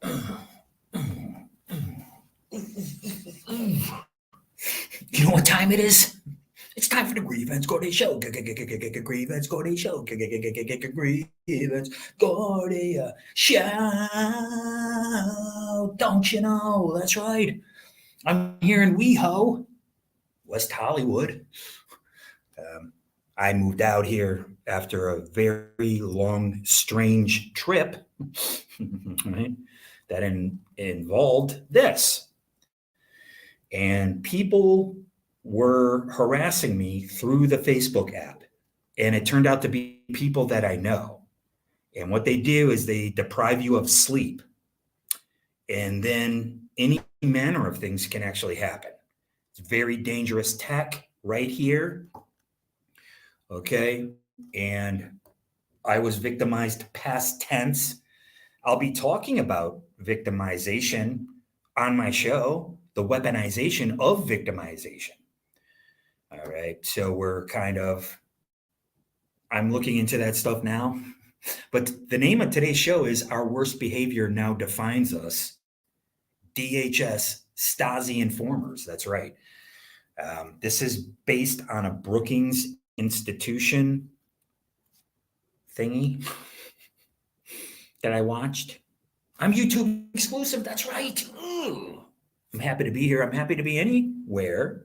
You know what time it is? It's time for the Grievance Gordy Show. Grievance Gordy Show. Grievance Gordy Show. Don't you know? That's right. I'm here in WeHo, West Hollywood. Um, I moved out here after a very long, strange trip right, that involved this. And people were harassing me through the Facebook app. And it turned out to be people that I know. And what they do is they deprive you of sleep. And then any manner of things can actually happen. It's very dangerous tech right here. Okay. And I was victimized past tense. I'll be talking about victimization on my show, the weaponization of victimization. All right. So I'm looking into that stuff now. But the name of today's show is Our Worst Behavior Now Defines Us. DHS Stasi Informers. That's right. This is based on a Brookings Institution thingy that I watched. I'm YouTube exclusive. That's right. Ooh. I'm happy to be here. I'm happy to be anywhere.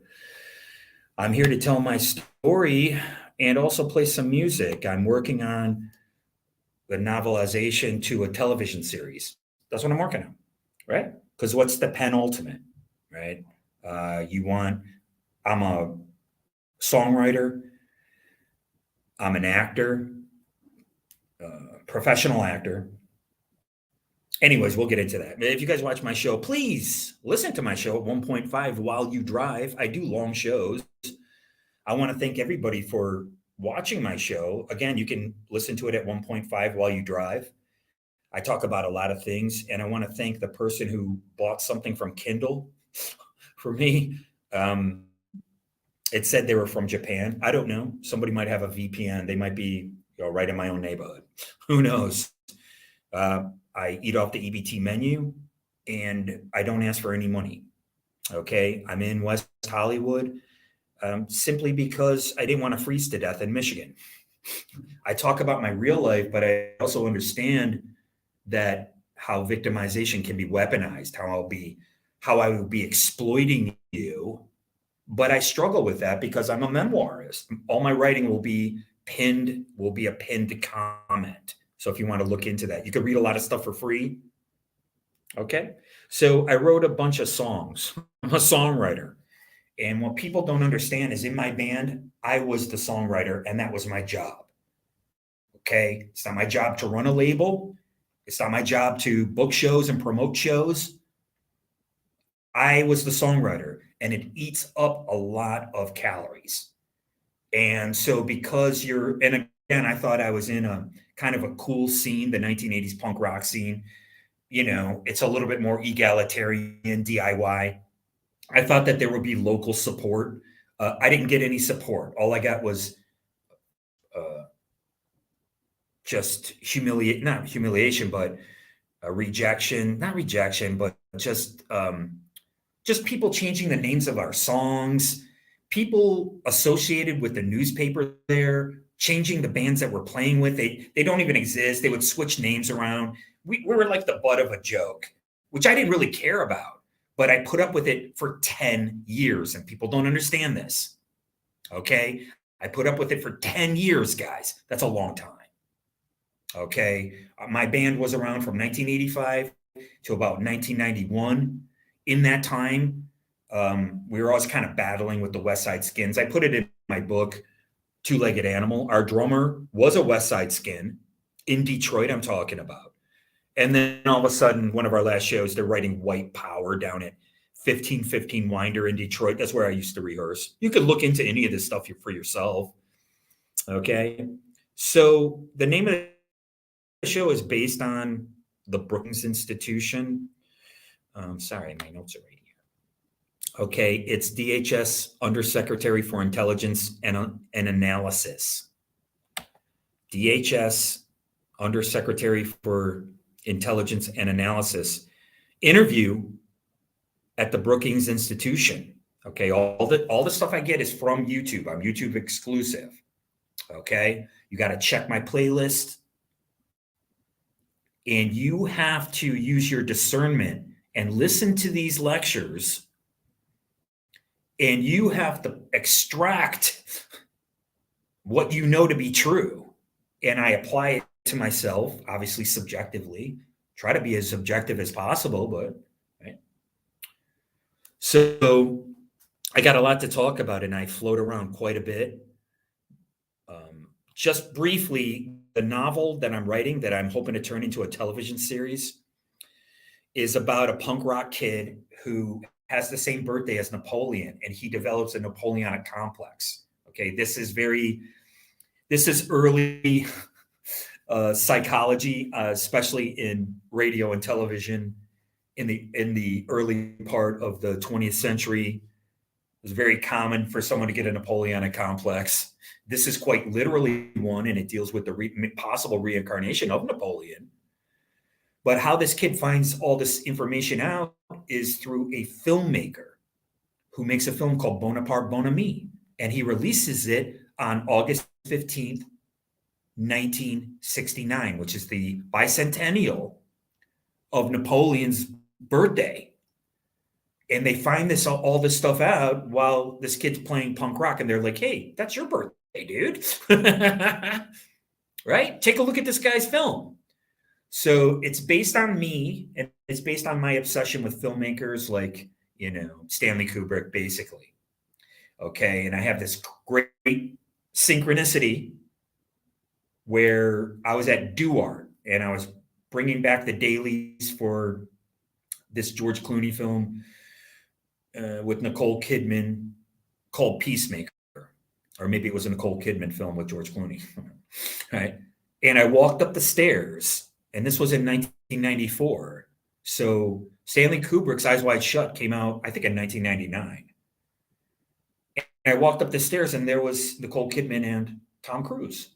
I'm here to tell my story and also play some music. I'm working on the novelization to a television series. That's what I'm working on, right? Because what's the penultimate, right? I'm a songwriter, I'm an actor, professional actor. Anyways, we'll get into that. If you guys watch my show, please listen to my show at 1.5 while you drive. I do long shows. I want to thank everybody for watching my show. Again, you can listen to it at 1.5 while you drive. I talk about a lot of things, and I want to thank the person who bought something from Kindle for me. It said they were from Japan. I don't know. Somebody might have a VPN. They might be right in my own neighborhood. Who knows? I eat off the EBT menu, and I don't ask for any money. Okay, I'm in West Hollywood simply because I didn't want to freeze to death in Michigan. I talk about my real life, but I also understand that how victimization can be weaponized, how I will be exploiting you. But I struggle with that because I'm a memoirist. All my writing will be a pinned comment. So if you want to look into that, you can read a lot of stuff for free. Okay. So I wrote a bunch of songs. I'm a songwriter. And what people don't understand is in my band, I was the songwriter and that was my job. Okay. It's not my job to run a label. It's not my job to book shows and promote shows. I was the songwriter and it eats up a lot of calories. And so and again, I thought I was in a kind of a cool scene, the 1980s punk rock scene. It's a little bit more egalitarian DIY. I thought that there would be local support. I didn't get any support. All I got was just not humiliation, but rejection, not rejection, but just people changing the names of our songs, people associated with the newspaper there, changing the bands that we're playing with. They don't even exist. They would switch names around. We were like the butt of a joke, which I didn't really care about, but I put up with it for 10 years and people don't understand this. Okay. I put up with it for 10 years, guys. That's a long time. Okay. My band was around from 1985 to about 1991. In that time, we were always kind of battling with the West Side Skins. I put it in my book, Two-Legged Animal. Our drummer was a West Side Skin in Detroit, I'm talking about. And then all of a sudden, one of our last shows, they're writing White Power down at 1515 Winder in Detroit. That's where I used to rehearse. You could look into any of this stuff for yourself. Okay. So the name of the show is based on the Brookings Institution. Sorry, my notes are right here. Okay, it's DHS Undersecretary for Intelligence and Analysis. DHS Undersecretary for Intelligence and Analysis interview at the Brookings Institution. Okay, all the stuff I get is from YouTube. I'm YouTube exclusive. Okay, you got to check my playlist, and you have to use your discernment and listen to these lectures, and you have to extract what you know to be true, and I apply it to myself, obviously subjectively. Try to be as objective as possible, but right. So I got a lot to talk about, and I float around quite a bit. Just briefly, the novel that I'm writing, that I'm hoping to turn into a television series, is about a punk rock kid who has the same birthday as Napoleon, and he develops a Napoleonic complex. Okay, this is early psychology, especially in radio and television in the early part of the 20th century. It was very common for someone to get a Napoleonic complex. This is quite literally one, and it deals with the possible reincarnation of Napoleon. But how this kid finds all this information out is through a filmmaker who makes a film called Bonaparte Bon Ami, and he releases it on August 15th, 1969, which is the bicentennial of Napoleon's birthday. And they find all this stuff out while this kid's playing punk rock, and they're like, "Hey, that's your birthday, dude." Right? Take a look at this guy's film. So it's based on me, and it's based on my obsession with filmmakers like, Stanley Kubrick, basically. Okay, and I have this great synchronicity where I was at Duart, and I was bringing back the dailies for this George Clooney film with Nicole Kidman called Peacemaker, or maybe it was a Nicole Kidman film with George Clooney, right? And I walked up the stairs, and this was in 1994. So Stanley Kubrick's Eyes Wide Shut came out, I think, in 1999. And I walked up the stairs, and there was Nicole Kidman and Tom Cruise.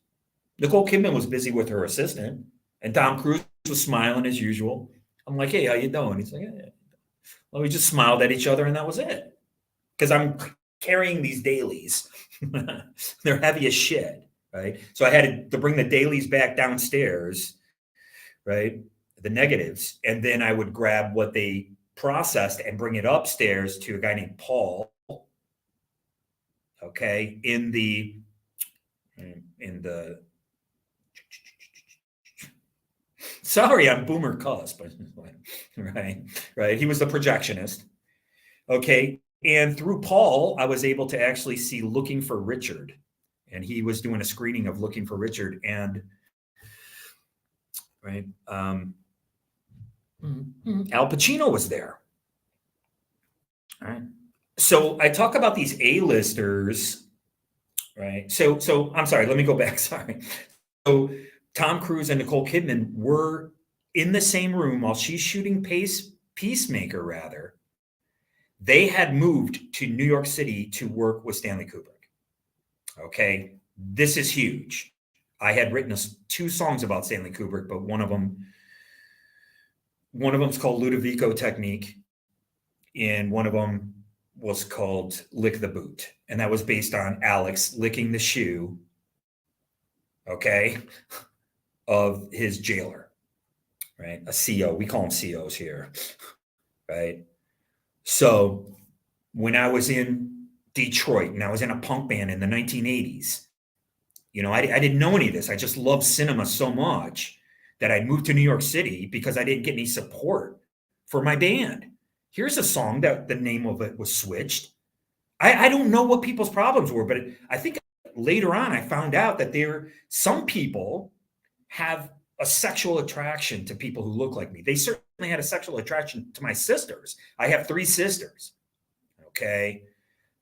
Nicole Kidman was busy with her assistant, and Tom Cruise was smiling as usual. I'm like, "Hey, how you doing?" He's like, "Yeah." Well, we just smiled at each other, and that was it. Because I'm carrying these dailies. They're heavy as shit, right? So I had to bring the dailies back downstairs, right? The negatives. And then I would grab what they processed and bring it upstairs to a guy named Paul, okay, in the sorry, I'm boomer cusp, right? He was the projectionist, okay. And through Paul, I was able to actually see Looking for Richard, and he was doing a screening of Looking for Richard, and right, Al Pacino was there. All right. So I talk about these A-listers, right? So I'm sorry, let me go back. Sorry. So Tom Cruise and Nicole Kidman were in the same room while she's shooting Peacemaker, rather. They had moved to New York City to work with Stanley Kubrick. Okay, this is huge. I had written 2 songs about Stanley Kubrick, but one of them's called Ludovico Technique, and one of them was called Lick the Boot, and that was based on Alex licking the shoe, okay, of his jailer, right? A CO. We call them COs here, right? So when I was in Detroit and I was in a punk band in the 1980s, I didn't know any of this. I just loved cinema so much that I moved to New York City because I didn't get any support for my band. Here's a song that the name of it was switched. I don't know what people's problems were, but I think later on I found out that some people have a sexual attraction to people who look like me. They certainly had a sexual attraction to my sisters. I have 3 sisters. Okay.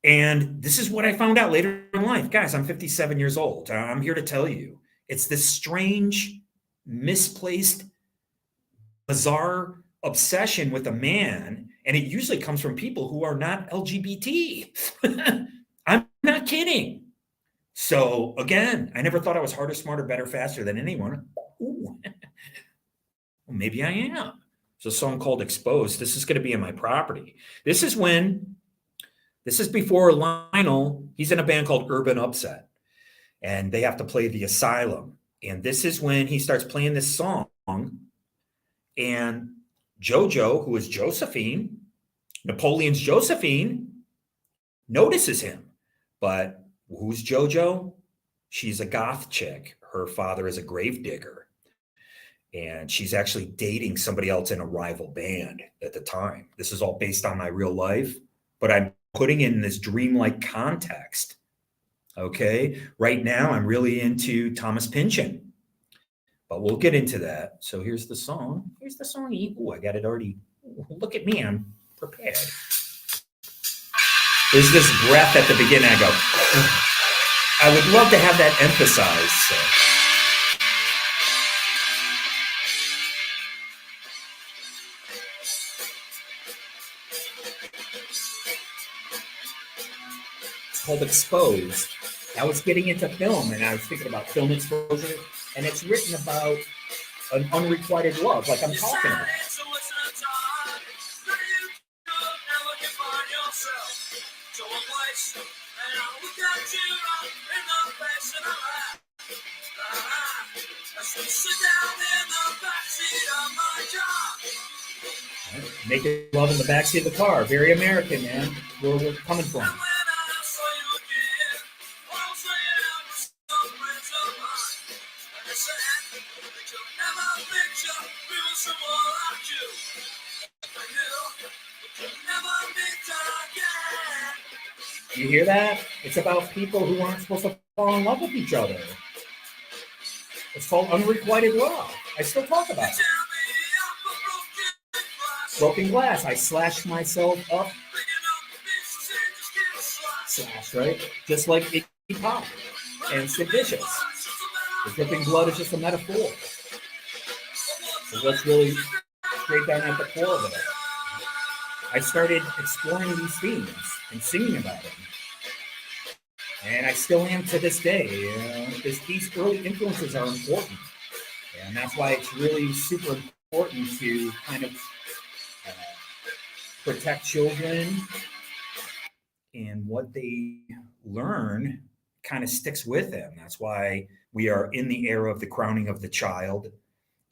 And this is what I found out later in life. Guys, I'm 57 years old. I'm here to tell you, it's this strange, misplaced, bizarre obsession with a man. And it usually comes from people who are not LGBT. I'm not kidding. So again, I never thought I was harder, smarter, better, faster than anyone. Ooh. Well, maybe I am. It's a song called Exposed. This is going to be in my property. This is before Lionel, he's in a band called Urban Upset, and they have to play The Asylum. And this is when he starts playing this song, and JoJo, who is Josephine, Napoleon's Josephine, notices him. But who's JoJo? She's a goth chick. Her father is a gravedigger. And she's actually dating somebody else in a rival band at the time. This is all based on my real life, but I'm putting in this dreamlike context. Okay. Right now, I'm really into Thomas Pynchon, but we'll get into that. So here's the song. Here's the song. Ooh, I got it already. Look at me. I'm prepared. There's this breath at the beginning. I go, I would love to have that emphasized. So. Called Exposed. I was getting into film, and I was thinking about film exposure, and it's written about an unrequited love, like I'm talking about. Making love in the backseat of the car. Very American, man. Where we're coming from. You hear that? It's about people who aren't supposed to fall in love with each other. It's called unrequited love. I still talk about it. Broken glass. I slashed myself up. Slash, right? Just like Iggy Pop and Sid Vicious. The dripping blood is just a metaphor. So let's really straight down at the core of it. I started exploring these themes and singing about them. And I still am to this day. These early influences are important. And that's why it's really super important to kind of protect children, and what they learn kind of sticks with them. That's why we are in the era of the crowning of the child.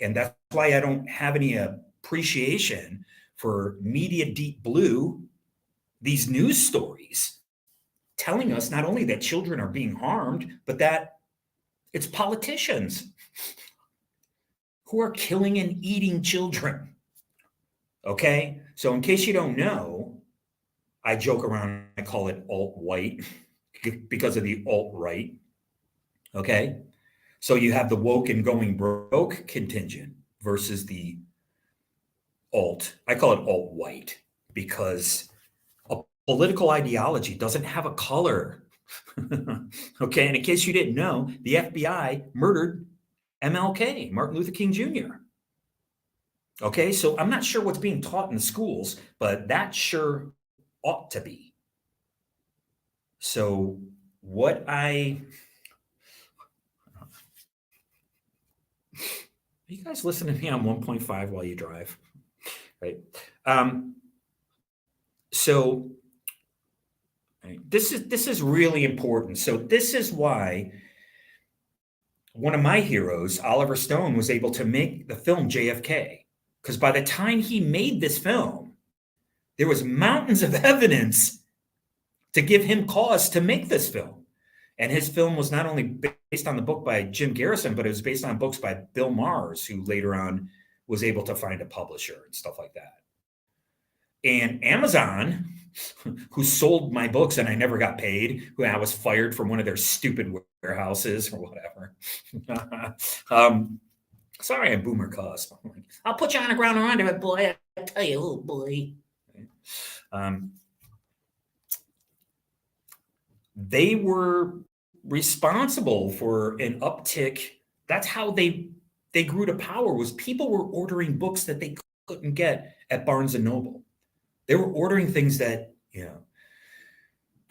And that's why I don't have any appreciation for Media Deep Blue, these news stories telling us not only that children are being harmed, but that it's politicians who are killing and eating children. Okay? So in case you don't know, I joke around, I call it alt-white because of the alt-right. Okay? So you have the woke and going broke contingent versus the alt. I call it alt-white because a political ideology doesn't have a color. Okay? And in case you didn't know, the FBI murdered MLK, Martin Luther King Jr. Okay? So I'm not sure what's being taught in the schools, but that sure ought to be. So what are you guys listening to me on 1.5 while you drive? Right. So this is really important. So this is why one of my heroes, Oliver Stone, was able to make the film JFK. Because by the time he made this film, there was mountains of evidence to give him cause to make this film. And his film was not only based on the book by Jim Garrison, but it was based on books by Bill Mars, who later on was able to find a publisher and stuff like that. And Amazon, who sold my books and I never got paid, who I was fired from one of their stupid warehouses or whatever. Sorry, I'm boomer cuss. I'll put you on the ground around it, boy. I tell you, oh boy. They were responsible for an uptick. That's how they grew to power, was people were ordering books that they couldn't get at Barnes and Noble. They were ordering things that,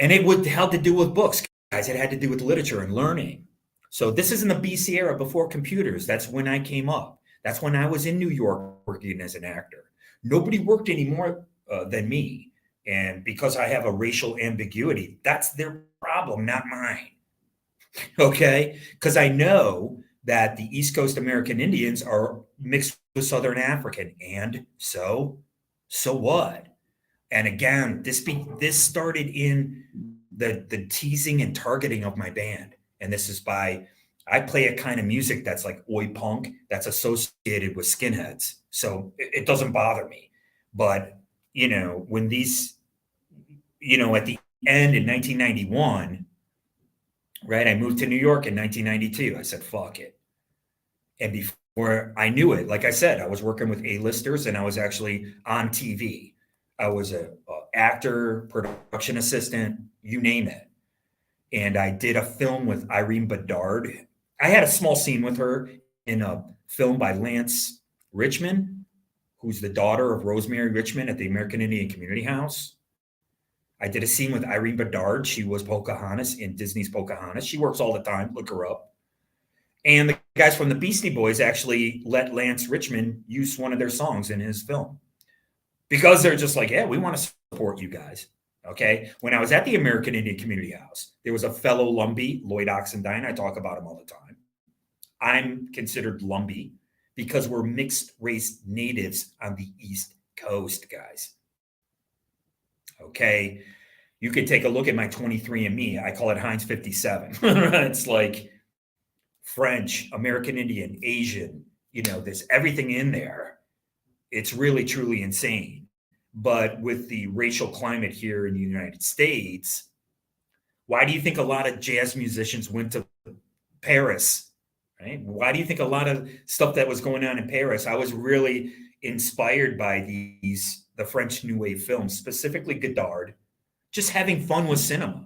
and it would have to do with books, guys. It had to do with literature and learning. So this is in the BC era before computers. That's when I came up. That's when I was in New York working as an actor. Nobody worked any more than me. And because I have a racial ambiguity, that's their problem, not mine. Okay. Because I know that the East Coast American Indians are mixed with Southern African. And so what? And again, this started in the teasing and targeting of my band. And this is by I play a kind of music that's like oi punk that's associated with skinheads. So it doesn't bother me. But when these, at the end in 1991, right? I moved to New York in 1992. I said, fuck it. And before I knew it, like I said, I was working with A-listers and I was actually on TV. I was a actor, production assistant, you name it. And I did a film with Irene Bedard. I had a small scene with her in a film by Lance Richmond, who's the daughter of Rosemary Richmond at the American Indian Community House. I did a scene with Irene Bedard. She was Pocahontas in Disney's Pocahontas. She works all the time. Look her up. And the guys from the Beastie Boys actually let Lance Richmond use one of their songs in his film because they're just like, yeah, we want to support you guys. Okay. When I was at the American Indian Community House, there was a fellow Lumbee, Lloyd Oxendine. I talk about him all the time. I'm considered Lumbee because we're mixed race natives on the East Coast, guys. Okay. You can take a look at my 23andMe. I call it Heinz 57. It's like French, American Indian, Asian, there's everything in there. It's really, truly insane. But with the racial climate here in the United States, why do you think a lot of jazz musicians went to Paris, right? Why do you think a lot of stuff that was going on in Paris? I was really inspired by the French New Wave films, specifically Godard, just having fun with cinema,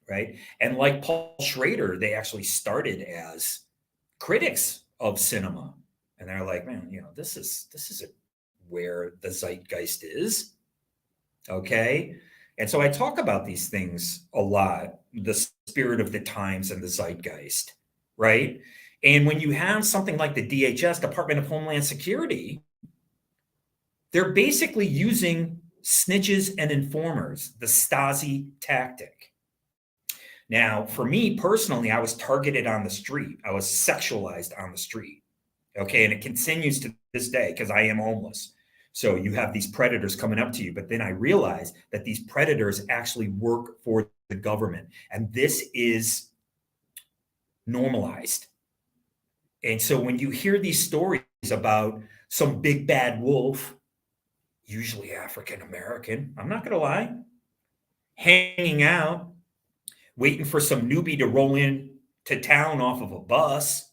right? And like Paul Schrader, they actually started as critics of cinema. And they're like, man, this isn't where the zeitgeist is. Okay. And so I talk about these things a lot, the spirit of the times and the zeitgeist, right? And when you have something like the DHS, Department of Homeland Security, they're basically using snitches and informers, the Stasi tactic. Now, for me personally, I was targeted on the street. I was sexualized on the street. Okay. And it continues to this day because I am homeless. So you have these predators coming up to you. But then I realized that these predators actually work for the government. And this is normalized. And so when you hear these stories about some big bad wolf, usually African American, I'm not going to lie, hanging out, waiting for some newbie to roll in to town off of a bus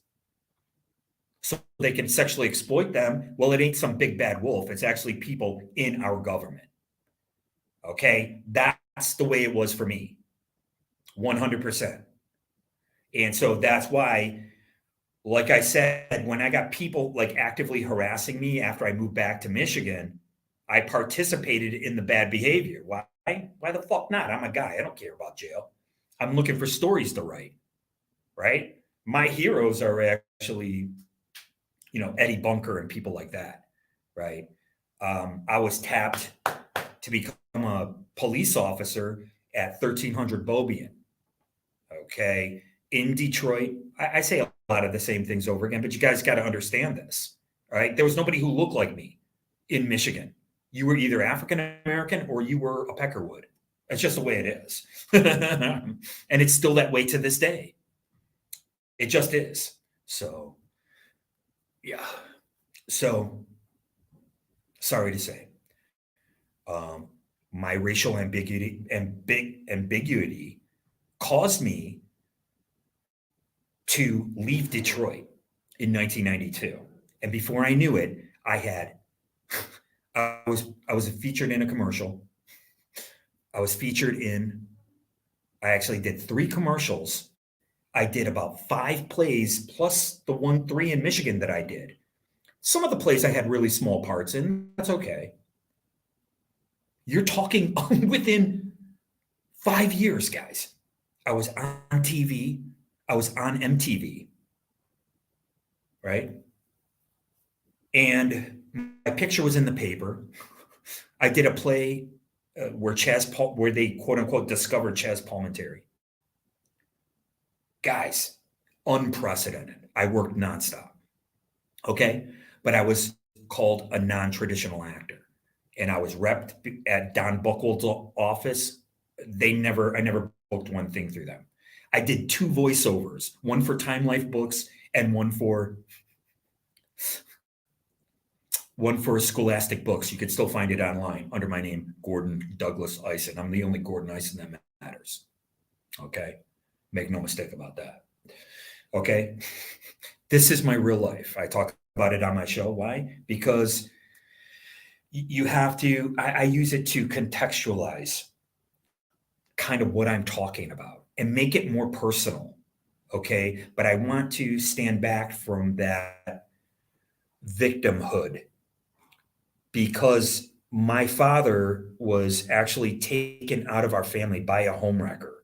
so they can sexually exploit them. Well, it ain't some big bad wolf. It's actually people in our government. Okay. That's the way it was for me. 100%. And so that's why, like I said, when I got people like actively harassing me after I moved back to Michigan, I participated in the bad behavior. Why? Why the fuck not? I'm a guy. I don't care about jail. I'm looking for stories to write, right? My heroes are actually, Eddie Bunker and people like that, right? I was tapped to become a police officer at 1300 Beaubien, okay? In Detroit. I say a lot of the same things over again, but you guys got to understand this, all right? There was nobody who looked like me in Michigan. You were either African American or you were a Peckerwood. That's just the way it is. And it's still that way to this day. It just is. So, yeah. So, sorry to say, my racial ambiguity caused me to leave Detroit in 1992. And before I knew it, I was featured in a commercial. I actually did 3 commercials. I did about 5 plays plus the 3 in Michigan that I did. Some of the plays I had really small parts in. That's okay. You're talking within 5 years, guys. I was on TV. I was on MTV. Right? And My picture was in the paper. I did a play where they quote unquote discovered Chaz Palminteri. Guys, unprecedented. I worked nonstop. Okay. But I was called a non-traditional actor. And I was repped at Don Buchwald's office. I never booked one thing through them. I did 2 voiceovers, one for Time Life Books and one for Scholastic Books. You could still find it online under my name, Gordon Douglas Eisen. I'm the only Gordon Eisen that matters. Okay? Make no mistake about that. Okay? This is my real life. I talk about it on my show. Why? Because you have to, I use it to contextualize kind of what I'm talking about and make it more personal. Okay? But I want to stand back from that victimhood, because my father was actually taken out of our family by a homewrecker.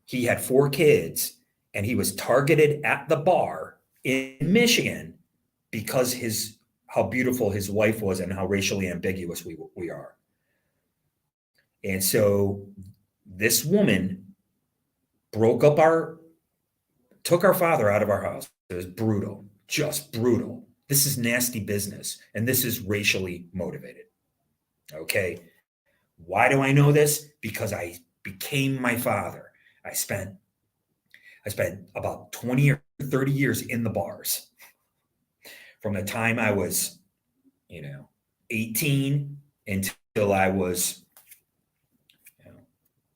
He had 4 kids and he was targeted at the bar in Michigan because how beautiful his wife was and how racially ambiguous we are. And so this woman took our father out of our house. It was brutal, just brutal. This is nasty business, and this is racially motivated. Okay. Why do I know this? Because I became my father. I spent about 20 or 30 years in the bars. From the time I was, 18 until I was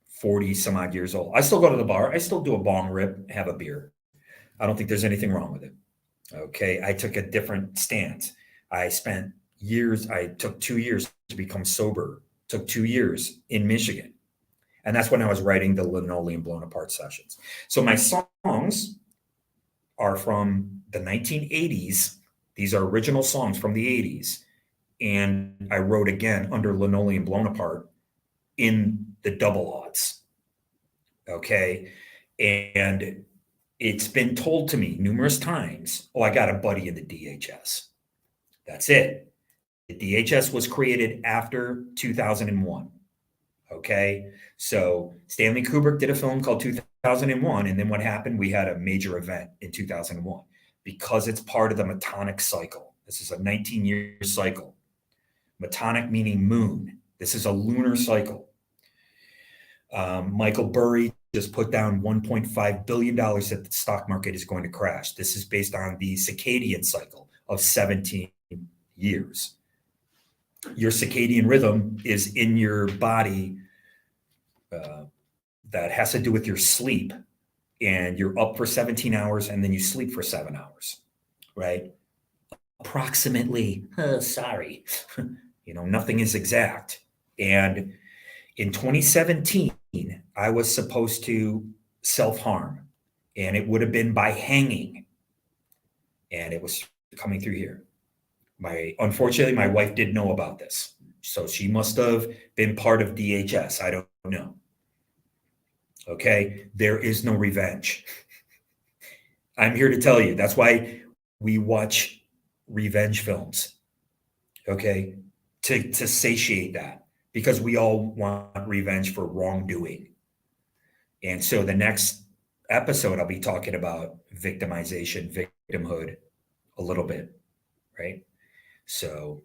40 some odd years old. I still go to the bar. I still do a bong rip, have a beer. I don't think there's anything wrong with it. Okay. I took a different stance. I took 2 years to become sober, took 2 years in Michigan. And that's when I was writing the Linoleum Blown Apart sessions. So my songs are from the 1980s. These are original songs from the 80s. And I wrote again under Linoleum Blown Apart in the double odds. Okay. And it's been told to me numerous times, I got a buddy in the DHS. That's it. The DHS was created after 2001. Okay. So Stanley Kubrick did a film called 2001. And then what happened? We had a major event in 2001 because it's part of the Metonic cycle. This is a 19-year cycle. Metonic meaning moon. This is a lunar cycle. Michael Burry just put down $1.5 billion that the stock market is going to crash. This is based on the circadian cycle of 17 years. Your circadian rhythm is in your body that has to do with your sleep. And you're up for 17 hours and then you sleep for 7 hours, right? Approximately, sorry, nothing is exact. And in 2017, I was supposed to self-harm, and it would have been by hanging. And it was coming through here. Unfortunately, my wife did know about this. So she must have been part of DHS. I don't know. Okay. There is no revenge. I'm here to tell you. That's why we watch revenge films. Okay. To satiate that, because we all want revenge for wrongdoing. And so the next episode, I'll be talking about victimization, victimhood a little bit. Right. So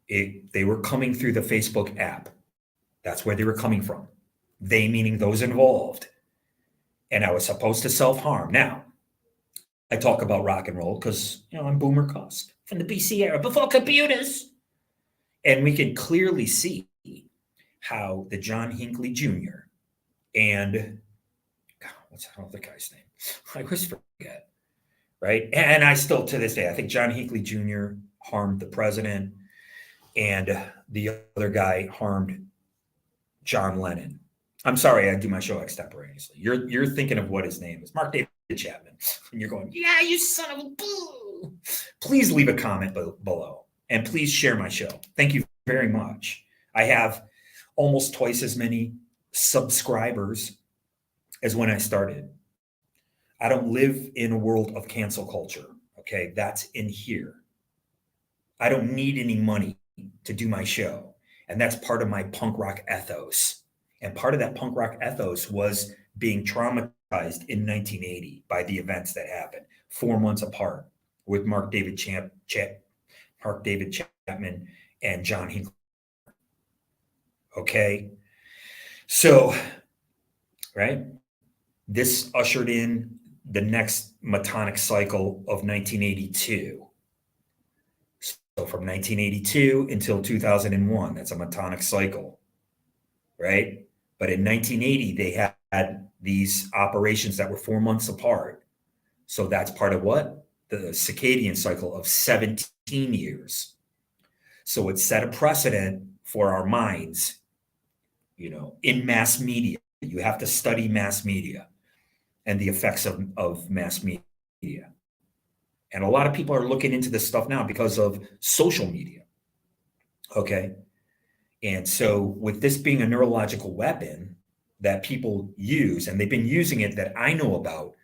they were coming through the Facebook app. That's where they were coming from. They meaning those involved. And I was supposed to self-harm. Now, I talk about rock and roll because, I'm Boomer Cusk from the BC era, before computers. And we can clearly see how the John Hinckley Jr. and, what's the guy's name? I always forget, right? And I still, to this day, I think John Hinckley Jr. harmed the president, and the other guy harmed John Lennon. I'm sorry, I do my show extemporaneously. You're thinking of what his name is, Mark David Chapman, and you're going, yeah, you son of a boo. Please leave a comment below, and please share my show. Thank you very much. I have almost twice as many subscribers as when I started. I don't live in a world of cancel culture. Okay, that's in here. I don't need any money to do my show. And that's part of my punk rock ethos. And part of that punk rock ethos was being traumatized in 1980 by the events that happened 4 months apart with Mark David Chapman and John Hinckley. Okay. So, right, this ushered in the next Metonic cycle of 1982. So from 1982 until 2001, that's a Metonic cycle, right? But in 1980, they had these operations that were 4 months apart. So that's part of what? The circadian cycle of 17 years. So it set a precedent for our minds, in mass media. You have to study mass media and the effects of mass media. And a lot of people are looking into this stuff now because of social media. Okay. And so, with this being a neurological weapon that people use, and they've been using it that I know about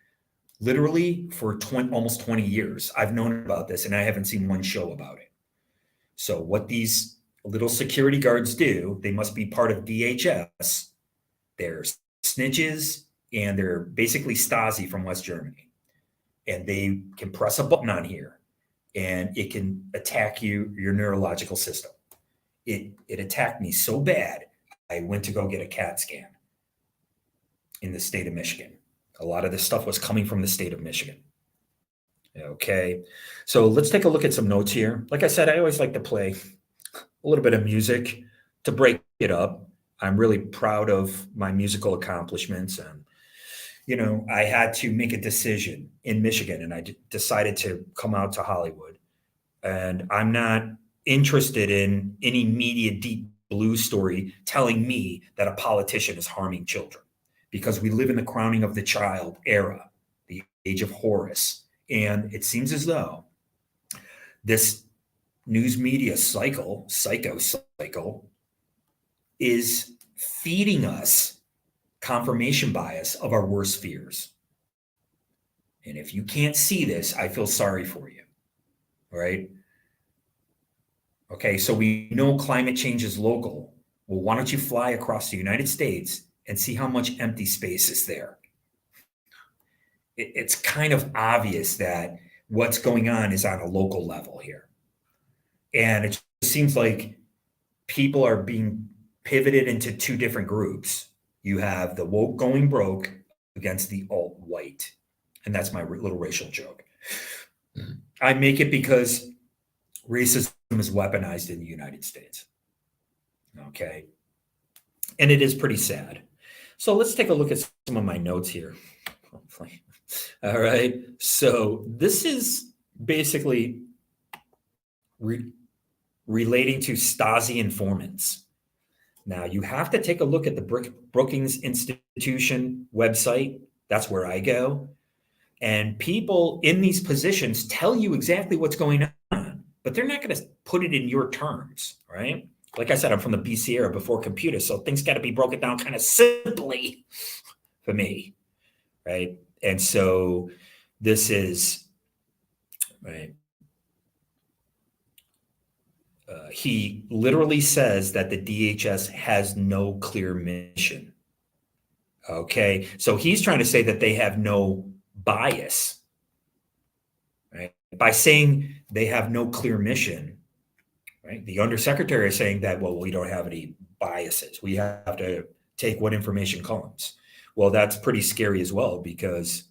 literally for almost 20 years, I've known about this and I haven't seen one show about it. So, what these little security guards do, they must be part of DHS. They're snitches and they're basically Stasi from West Germany. And they can press a button on here and it can attack your neurological system. It attacked me so bad, I went to go get a CAT scan in the state of Michigan. A lot of this stuff was coming from the state of Michigan. Okay, so let's take a look at some notes here. Like I said, I always like to play a little bit of music to break it up. I'm really proud of my musical accomplishments. And, I had to make a decision in Michigan and I decided to come out to Hollywood. And I'm not interested in any media deep blue story telling me that a politician is harming children, because we live in the crowning of the child era, the age of Horus. And it seems as though this news media psycho cycle is feeding us confirmation bias of our worst fears. And if you can't see this, I feel sorry for you. Right? Okay, so we know climate change is local. Well, why don't you fly across the United States and see how much empty space is there? It's kind of obvious that what's going on is on a local level here. And it seems like people are being pivoted into two different groups. You have the woke going broke against the alt-white. And that's my little racial joke. I make it because racism is weaponized in the United States. Okay. And it is pretty sad. So let's take a look at some of my notes here. All right. So this is basically relating to Stasi informants. Now, you have to take a look at the Brookings Institution website. That's where I go. And people in these positions tell you exactly what's going on, but they're not going to put it in your terms, right? Like I said, I'm from the BC era before computers, so things got to be broken down kind of simply for me, right? And so this is, right? He literally says that the DHS has no clear mission. Okay, so he's trying to say that they have no bias, right? By saying they have no clear mission, right? The undersecretary is saying that, well, we don't have any biases. We have to take what information comes. Well, that's pretty scary as well, because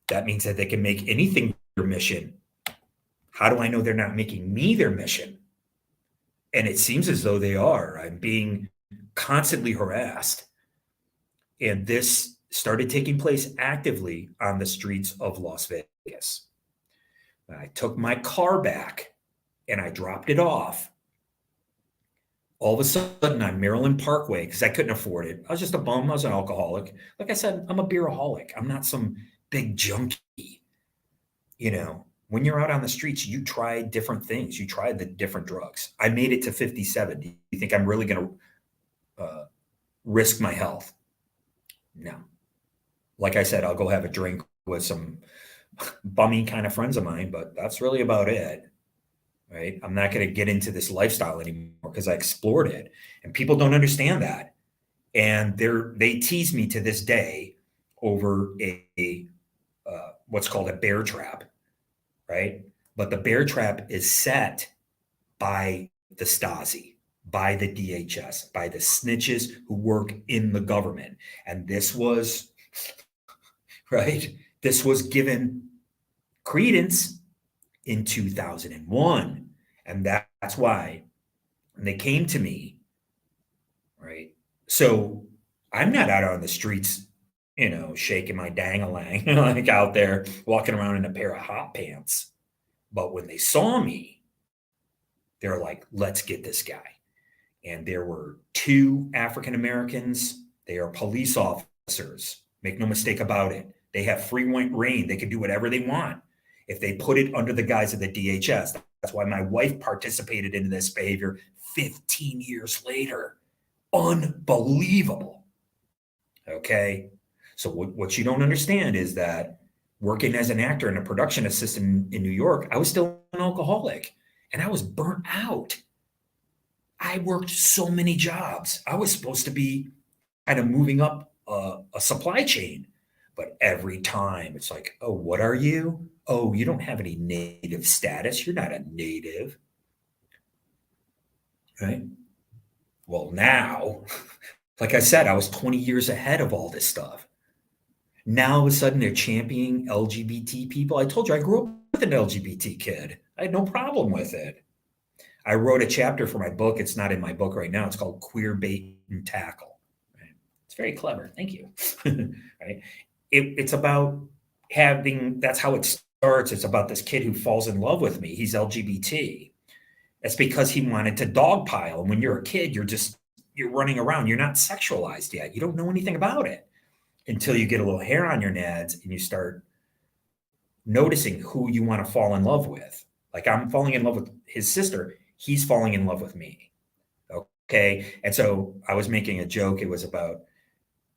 that means that they can make anything their mission. How do I know they're not making me their mission? And it seems as though they are. I'm being constantly harassed. And this started taking place actively on the streets of Las Vegas. I took my car back and I dropped it off. All of a sudden on Maryland Parkway, because I couldn't afford it. I was just a bum. I was an alcoholic. Like I said, I'm a beeraholic. I'm not some big junkie. When you're out on the streets, you try different things. You try the different drugs. I made it to 57. Do you think I'm really going to risk my health? No. Like I said, I'll go have a drink with some bummy kind of friends of mine, but that's really about it. right? I'm not going to get into this lifestyle anymore because I explored it, and people don't understand that. And they tease me to this day over a what's called a bear trap, right? But the bear trap is set by the Stasi, by the DHS, by the snitches who work in the government. And this was, right? This was given credence in 2001. And that's why when they came to me, right? So I'm not out on the streets, shaking my dang-a-lang, like out there walking around in a pair of hot pants. But when they saw me, they're like, let's get this guy. And there were two African Americans. They are police officers. Make no mistake about it. They have free reign. They can do whatever they want if they put it under the guise of the DHS. That's why my wife participated in this behavior 15 years later. Unbelievable. Okay. So what you don't understand is that working as an actor and a production assistant in New York, I was still an alcoholic and I was burnt out. I worked so many jobs. I was supposed to be kind of moving up a supply chain. But every time it's like, oh, what are you? Oh, you don't have any native status. You're not a native. Right? Well, now, like I said, I was 20 years ahead of all this stuff. Now, all of a sudden, they're championing LGBT people. I told you I grew up with an LGBT kid. I had no problem with it. I wrote a chapter for my book. It's not in my book right now. It's called Queer Bait and Tackle. Right? It's very clever. Thank you. Right? It's about that's how it starts. It's about this kid who falls in love with me. He's LGBT. It's because he wanted to dogpile. And when you're a kid, you're running around. You're not sexualized yet. You don't know anything about it until you get a little hair on your nads and you start noticing who you want to fall in love with. Like I'm falling in love with his sister. He's falling in love with me. Okay. And so I was making a joke. It was about,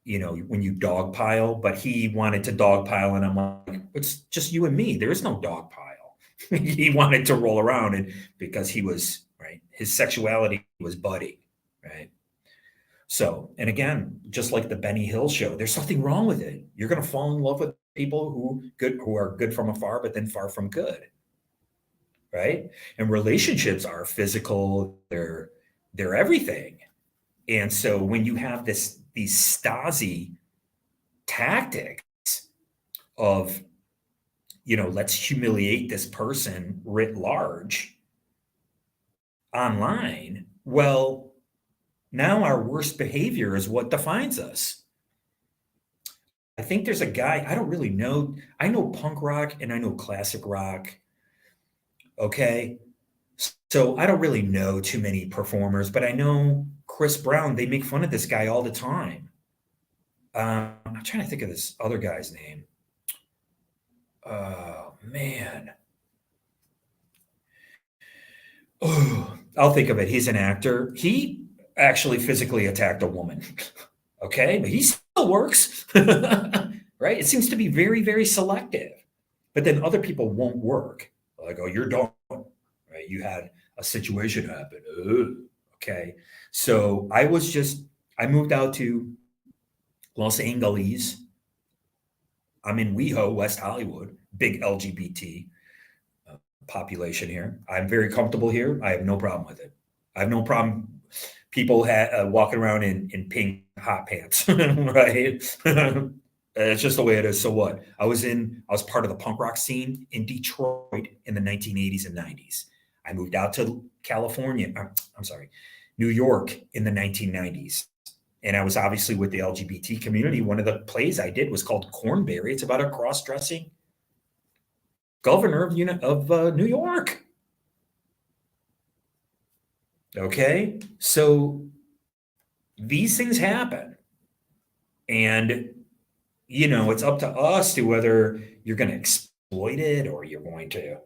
when you dogpile, but he wanted to dogpile. And I'm like, it's just you and me. There is no dogpile. He wanted to roll around and because he was, right, his sexuality was budding, right? So, and again, just like the Benny Hill show, there's something wrong with it. You're going to fall in love with people who are good from afar, but then far from good, right? And relationships are physical; they're everything. And so, when you have these Stasi tactics of, let's humiliate this person writ large online, well, now our worst behavior is what defines us. I think there's a guy, I don't really know. I know punk rock and I know classic rock. Okay. So I don't really know too many performers, but I know Chris Brown, they make fun of this guy all the time. I'm trying to think of this other guy's name. Oh, man. Oh, I'll think of it. He's an actor. He actually physically attacked a woman. Okay, but he still works. Right? It seems to be very, very selective. But then other people won't work. Like, oh, you're done. Right? You had a situation happen. Ugh. Okay. So I moved out to Los Angeles. I'm in WeHo, West Hollywood, big LGBT population here. I'm very comfortable here. I have no problem with it. I have no problem people walking around in pink hot pants, right? It's just the way it is. So what? I was part of the punk rock scene in Detroit in the 1980s and 90s. I moved out to California. I'm sorry, New York in the 1990s. And I was obviously with the LGBT community. One of the plays I did was called Cornberry. It's about a cross-dressing governor of New York. Okay, so these things happen, and it's up to us to whether you're going to exploit it or you're going to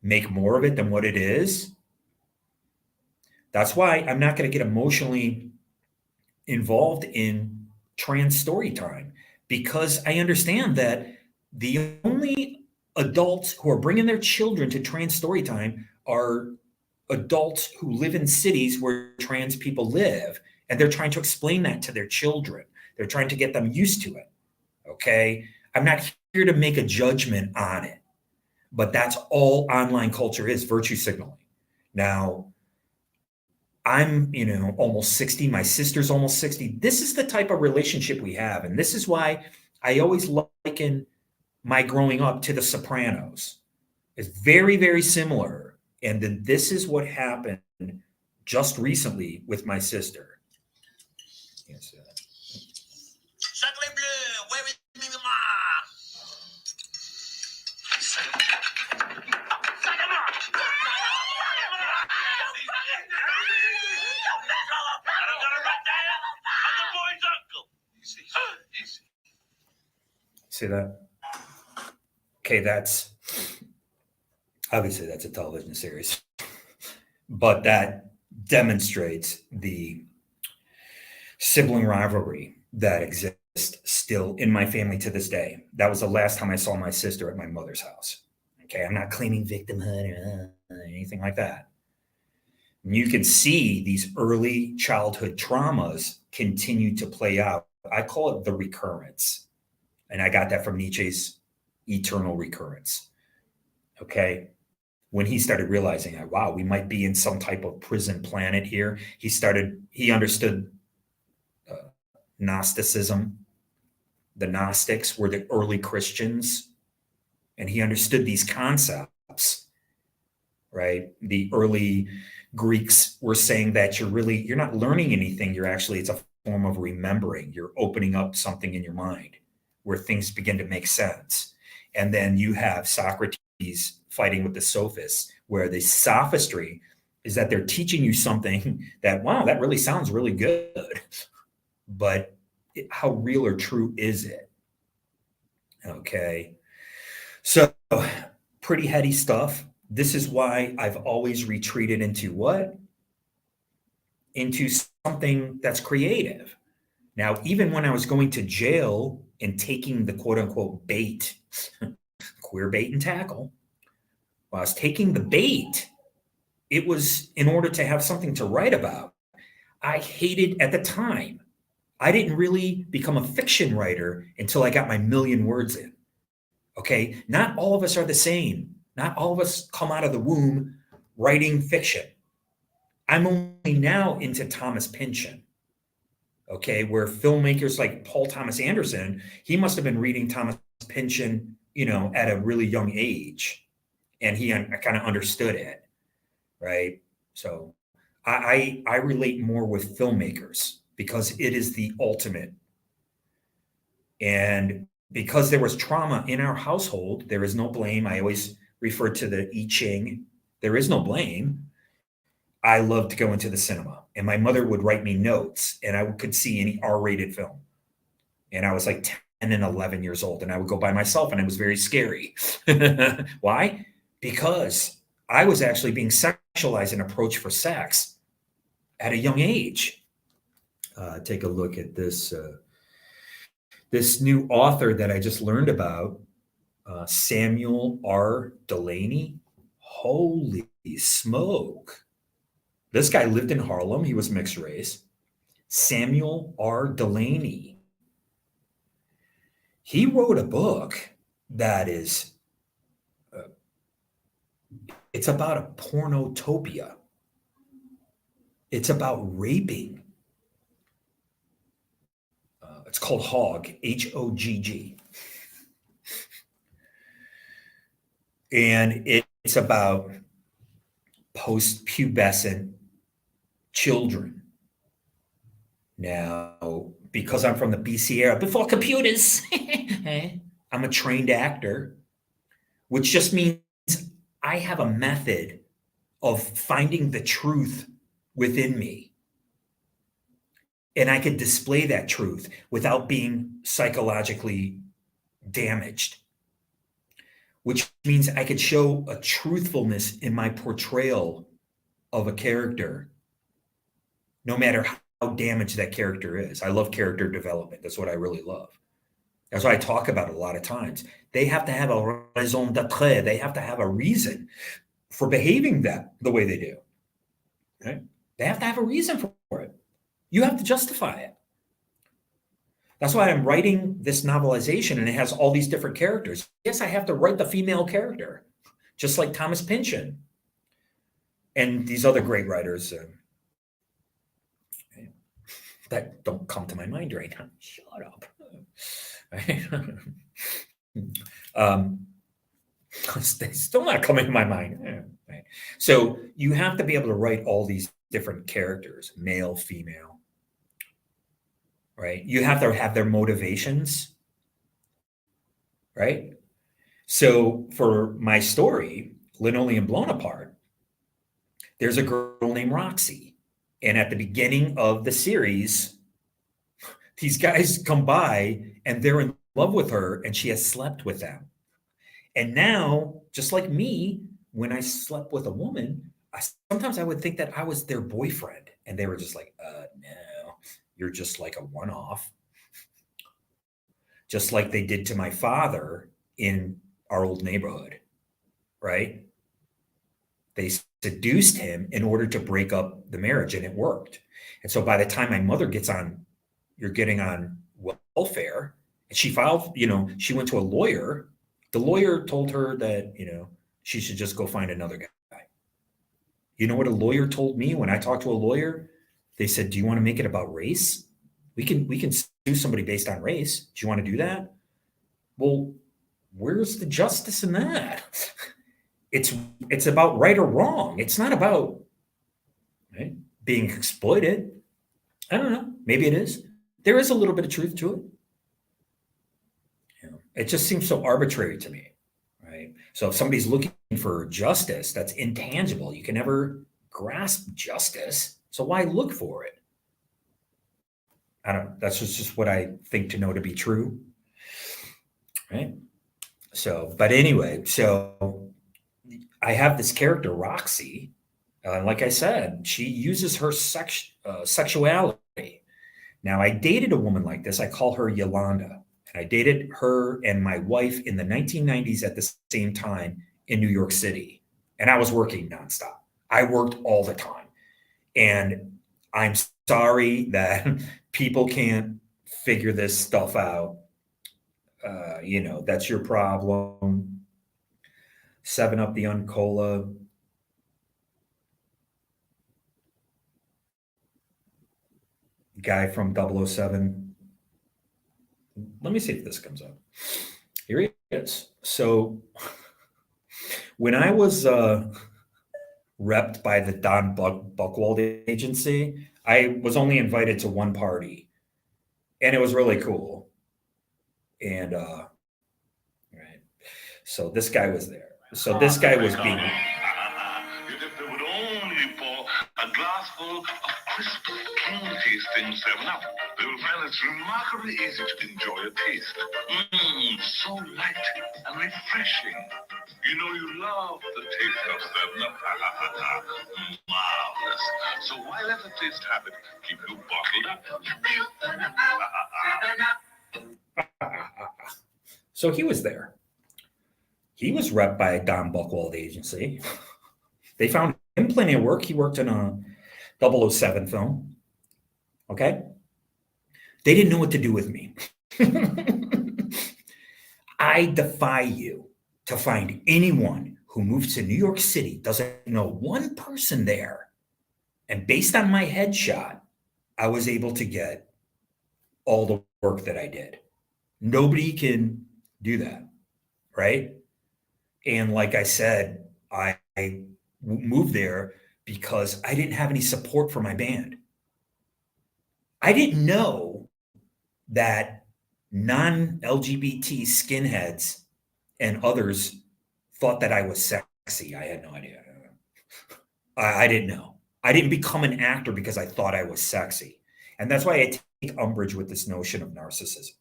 make more of it than what it is. That's why I'm not going to get emotionally involved in trans story time, because I understand that the only adults who are bringing their children to trans story time are adults who live in cities where trans people live, and they're trying to explain that to their children. They're trying to get them used to it. Okay. I'm not here to make a judgment on it, but that's all online culture is, virtue signaling. Now, I'm, almost 60. My sister's almost 60. This is the type of relationship we have. And this is why I always liken my growing up to The Sopranos. It's very, very similar. And then this is what happened just recently with my sister. Yes. Sacre bleu, where is me, mama? See that? Okay, that's obviously that's a television series, but that demonstrates the sibling rivalry that exists still in my family to this day. That was the last time I saw my sister at my mother's house. Okay, I'm not claiming victimhood or anything like that. And you can see these early childhood traumas continue to play out. I call it the recurrence. And I got that from Nietzsche's eternal recurrence. Okay. When he started realizing that, wow, we might be in some type of prison planet here, he understood Gnosticism. The Gnostics were the early Christians, and he understood these concepts, right? The early Greeks were saying that you're not learning anything. It's a form of remembering. You're opening up something in your mind where things begin to make sense. And then you have Socrates fighting with the sophists, where the sophistry is that they're teaching you something that, wow, that really sounds really good. But how real or true is it? Okay. So pretty heady stuff. This is why I've always retreated into what? Into something that's creative. Now, even when I was going to jail and taking the quote unquote bait, queer bait and tackle, while I was taking the bait, it was in order to have something to write about. I hated at the time. I didn't really become a fiction writer until I got my million words in. Okay. Not all of us are the same. Not all of us come out of the womb writing fiction. I'm only now into Thomas Pynchon. Okay, where filmmakers like Paul Thomas Anderson, he must have been reading Thomas Pynchon, at a really young age, and he kind of understood it, right? So I relate more with filmmakers because it is the ultimate. And because there was trauma in our household, there is no blame. I always refer to the I Ching. There is no blame. I loved to go into the cinema, and my mother would write me notes, and I could see any R-rated film. And I was like 10 and 11 years old, and I would go by myself, and it was very scary. Why? Because I was actually being sexualized and approached for sex at a young age. Take a look at this this new author that I just learned about, Samuel R. Delaney. Holy smoke. This guy lived in Harlem. He was mixed race. Samuel R. Delaney. He wrote a book that is, it's about a pornotopia. It's about raping. It's called Hogg, Hogg. And it's about post-pubescent children. Now, because I'm from the BC era, before computers, I'm a trained actor, which just means I have a method of finding the truth within me. And I could display that truth without being psychologically damaged, which means I could show a truthfulness in my portrayal of a character, no matter how damaged that character is. I love character development. That's what I really love. That's what I talk about a lot of times. They have to have a raison d'être. They have to have a reason. for behaving the way they do. Right? They have to have a reason for it. You have to justify it. That's why I'm writing this novelization and it has all these different characters. Yes, I have to write the female character, just like Thomas Pynchon and these other great writers that don't come to my mind right now. Shut up. They still not coming to my mind. Right. So you have to be able to write all these different characters, male, female, right? You have to have their motivations, right? So for my story, Linoleum Blown Apart, there's a girl named Roxy. And at the beginning of the series, these guys come by and they're in love with her and she has slept with them. And now, just like me, when I slept with a woman, sometimes I would think that I was their boyfriend. And they were just like, no, you're just like a one-off. Just like they did to my father in our old neighborhood, right? They seduced him in order to break up the marriage, and it worked. And so by the time my mother gets on, you're getting on welfare, and she filed, she went to a lawyer. The lawyer told her that, she should just go find another guy. You know what a lawyer told me when I talked to a lawyer? They said, do you want to make it about race? We can sue somebody based on race. Do you want to do that? Well, where's the justice in that? It's about right or wrong. It's not about being exploited. I don't know. Maybe it is. There is a little bit of truth to it. It just seems so arbitrary to me, right? So if somebody's looking for justice, that's intangible. You can never grasp justice. So why look for it? I don't know. That's just what I think to know to be true, right? So, but anyway, so I have this character, Roxy. Like I said, she uses her sexuality. Now, I dated a woman like this. I call her Yolanda. And I dated her and my wife in the 1990s at the same time in New York City. And I was working nonstop. I worked all the time. And I'm sorry that people can't figure this stuff out. That's your problem. 7-Up the Uncola. Guy from 007. Let me see if this comes up. Here he is. So when I was repped by the Don Buchwald agency, I was only invited to one party. And it was really cool. And right. So this guy was there. So this guy was being. If they would only pour a glassful of crisp, keen-tasting 7-Up, they will find it's remarkably easy to enjoy a taste. So light and refreshing. You know you love the taste of 7-Up. Marvelous. So why let the taste habit keep you bottled up? So he was there. He was repped by a Don Buchwald agency. They found him plenty of work. He worked in a 007 film. Okay? They didn't know what to do with me. I defy you to find anyone who moves to New York City, doesn't know one person there. And based on my headshot, I was able to get all the work that I did. Nobody can do that, right? And like I said, I moved there because I didn't have any support for my band. I didn't know that non-LGBT skinheads and others thought that I was sexy. I had no idea. I didn't know. I didn't become an actor because I thought I was sexy. And that's why I take umbrage with this notion of narcissism.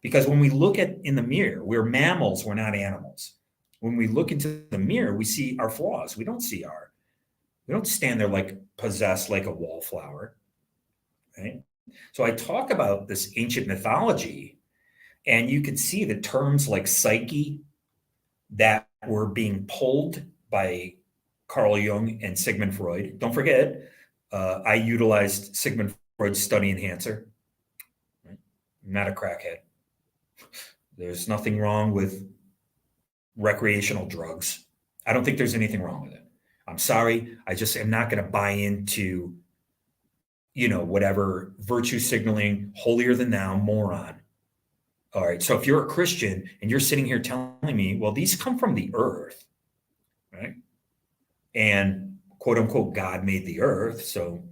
Because when we look in the mirror, we're mammals, we're not animals. When we look into the mirror, we see our flaws. We don't stand there like possessed like a wallflower, right? So I talk about this ancient mythology, and you can see the terms like psyche that were being pulled by Carl Jung and Sigmund Freud. Don't forget, I utilized Sigmund Freud's study enhancer. Right? I'm not a crackhead. There's nothing wrong with recreational drugs. I don't think there's anything wrong with it. I'm sorry. I just am not going to buy into, whatever virtue signaling, holier than thou moron. All right. So if you're a Christian and you're sitting here telling me, well, these come from the earth, right? And quote unquote, God made the earth. So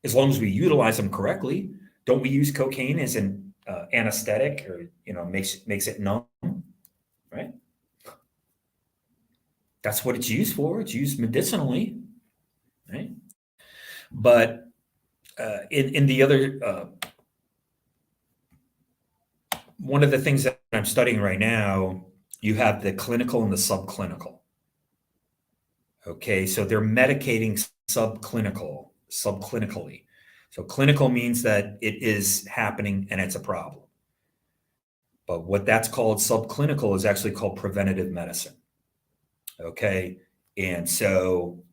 as long as we utilize them correctly, don't we use cocaine as an anesthetic or, makes it numb, right? That's what it's used for. It's used medicinally, right? But in the other, one of the things that I'm studying right now, you have the clinical and the subclinical. Okay, so they're medicating subclinically. So clinical means that it is happening and it's a problem. But what that's called subclinical is actually called preventative medicine. Okay, and so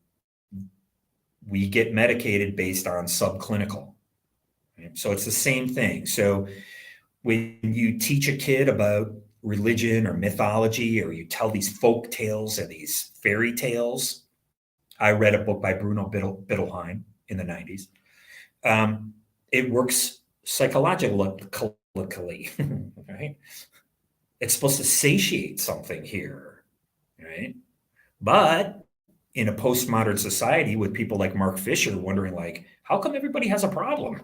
we get medicated based on subclinical. Right? So it's the same thing. So when you teach a kid about religion or mythology, or you tell these folk tales and these fairy tales, I read a book by Bruno Bittelheim in the 90s. It works psychologically, right? It's supposed to satiate something here, right? But in a postmodern society with people like Mark Fisher wondering, like, how come everybody has a problem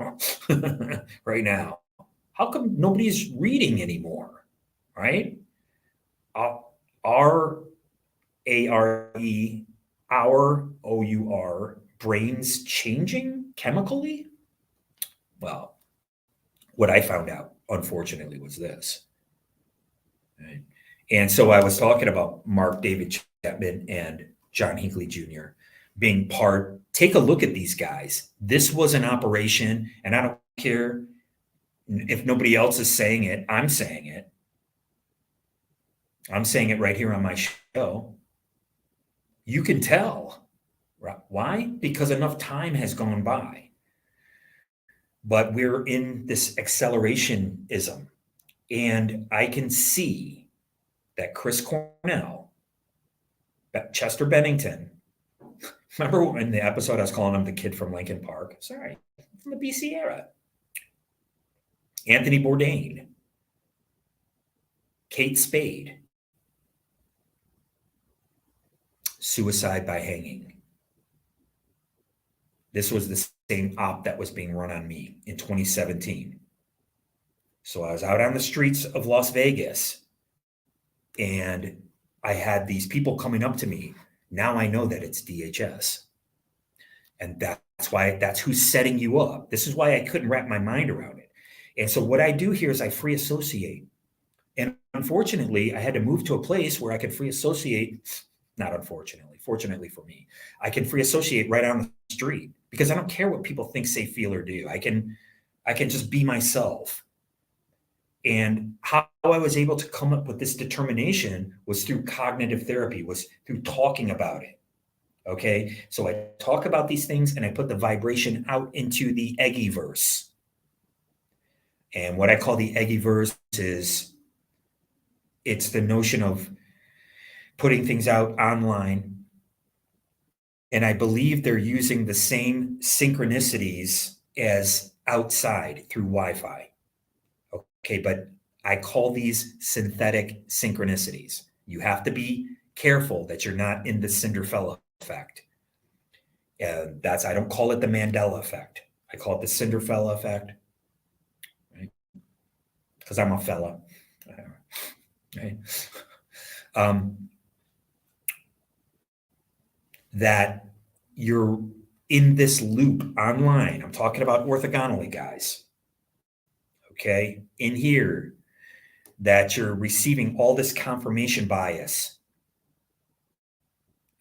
right now? How come nobody's reading anymore, right? Our A-R-E, our O-U-R, brains changing chemically? Well, what I found out, unfortunately, was this. Right? And so I was talking about Mark David Chapman and John Hinckley Jr. being part. Take a look at these guys. This was an operation, and I don't care if nobody else is saying it. I'm saying it. I'm saying it right here on my show. You can tell. Right? Why? Because enough time has gone by. But we're in this accelerationism. And I can see that Chris Cornell, Chester Bennington, remember in the episode I was calling him the kid from Lincoln Park? Sorry, from the BC era. Anthony Bourdain, Kate Spade, suicide by hanging. This was the same op that was being run on me in 2017. So I was out on the streets of Las Vegas and I had these people coming up to me. Now I know that it's DHS. And that's who's setting you up. This is why I couldn't wrap my mind around it. And so what I do here is I free associate. And unfortunately, I had to move to a place where I could free associate. Not unfortunately, fortunately for me, I can free associate right on the street because I don't care what people think, say, feel, or do. I can just be myself. And how I was able to come up with this determination was through cognitive therapy, was through talking about it. Okay. So I talk about these things and I put the vibration out into the Eggyverse. And what I call the Eggyverse is it's the notion of putting things out online. And I believe they're using the same synchronicities as outside through Wi-Fi. Okay, but I call these synthetic synchronicities. You have to be careful that you're not in the Cinderella effect. And I don't call it the Mandela effect. I call it the Cinderella effect, right? Because I'm a fella, right? That you're in this loop online. I'm talking about orthogonally, guys. Okay, in here, that you're receiving all this confirmation bias.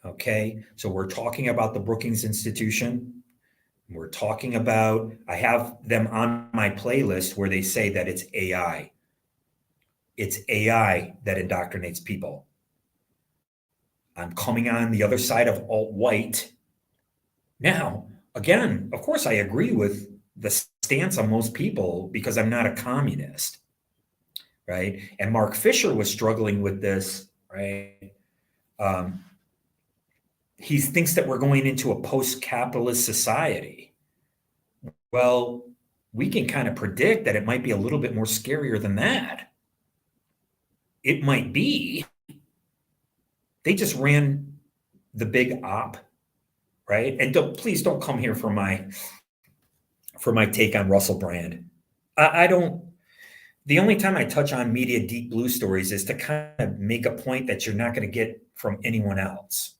Okay, so we're talking about the Brookings Institution. We're talking about, I have them on my playlist where they say that it's AI. It's AI that indoctrinates people. I'm coming on the other side of alt-white. Now, again, of course, I agree with the stance on most people because I'm not a communist, right? And Mark Fisher was struggling with this, right? Um, he thinks that we're going into a post-capitalist society. Well, we can kind of predict that it might be a little bit more scarier than that. It might be. They just ran the big op, right? And please don't come here for my take on Russell Brand. I don't. The only time I touch on media deep blue stories is to kind of make a point that you're not going to get from anyone else.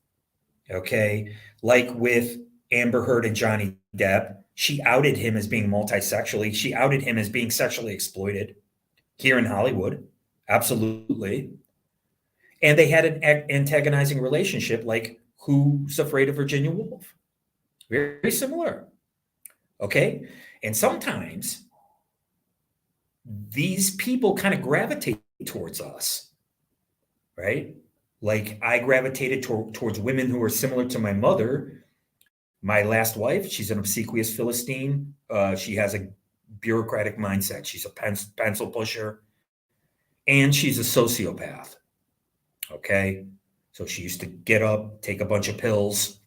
Okay, like with Amber Heard and Johnny Depp, she outed him as being multisexually. She outed him as being sexually exploited here in Hollywood. Absolutely. And they had an antagonizing relationship, like Who's Afraid of Virginia Woolf? Very similar. Okay. And sometimes these people kind of gravitate towards us, right? Like I gravitated towards women who are similar to my mother. My last wife, she's an obsequious Philistine. She has a bureaucratic mindset. She's a pencil pusher, and she's a sociopath. Okay. So she used to get up, take a bunch of pills.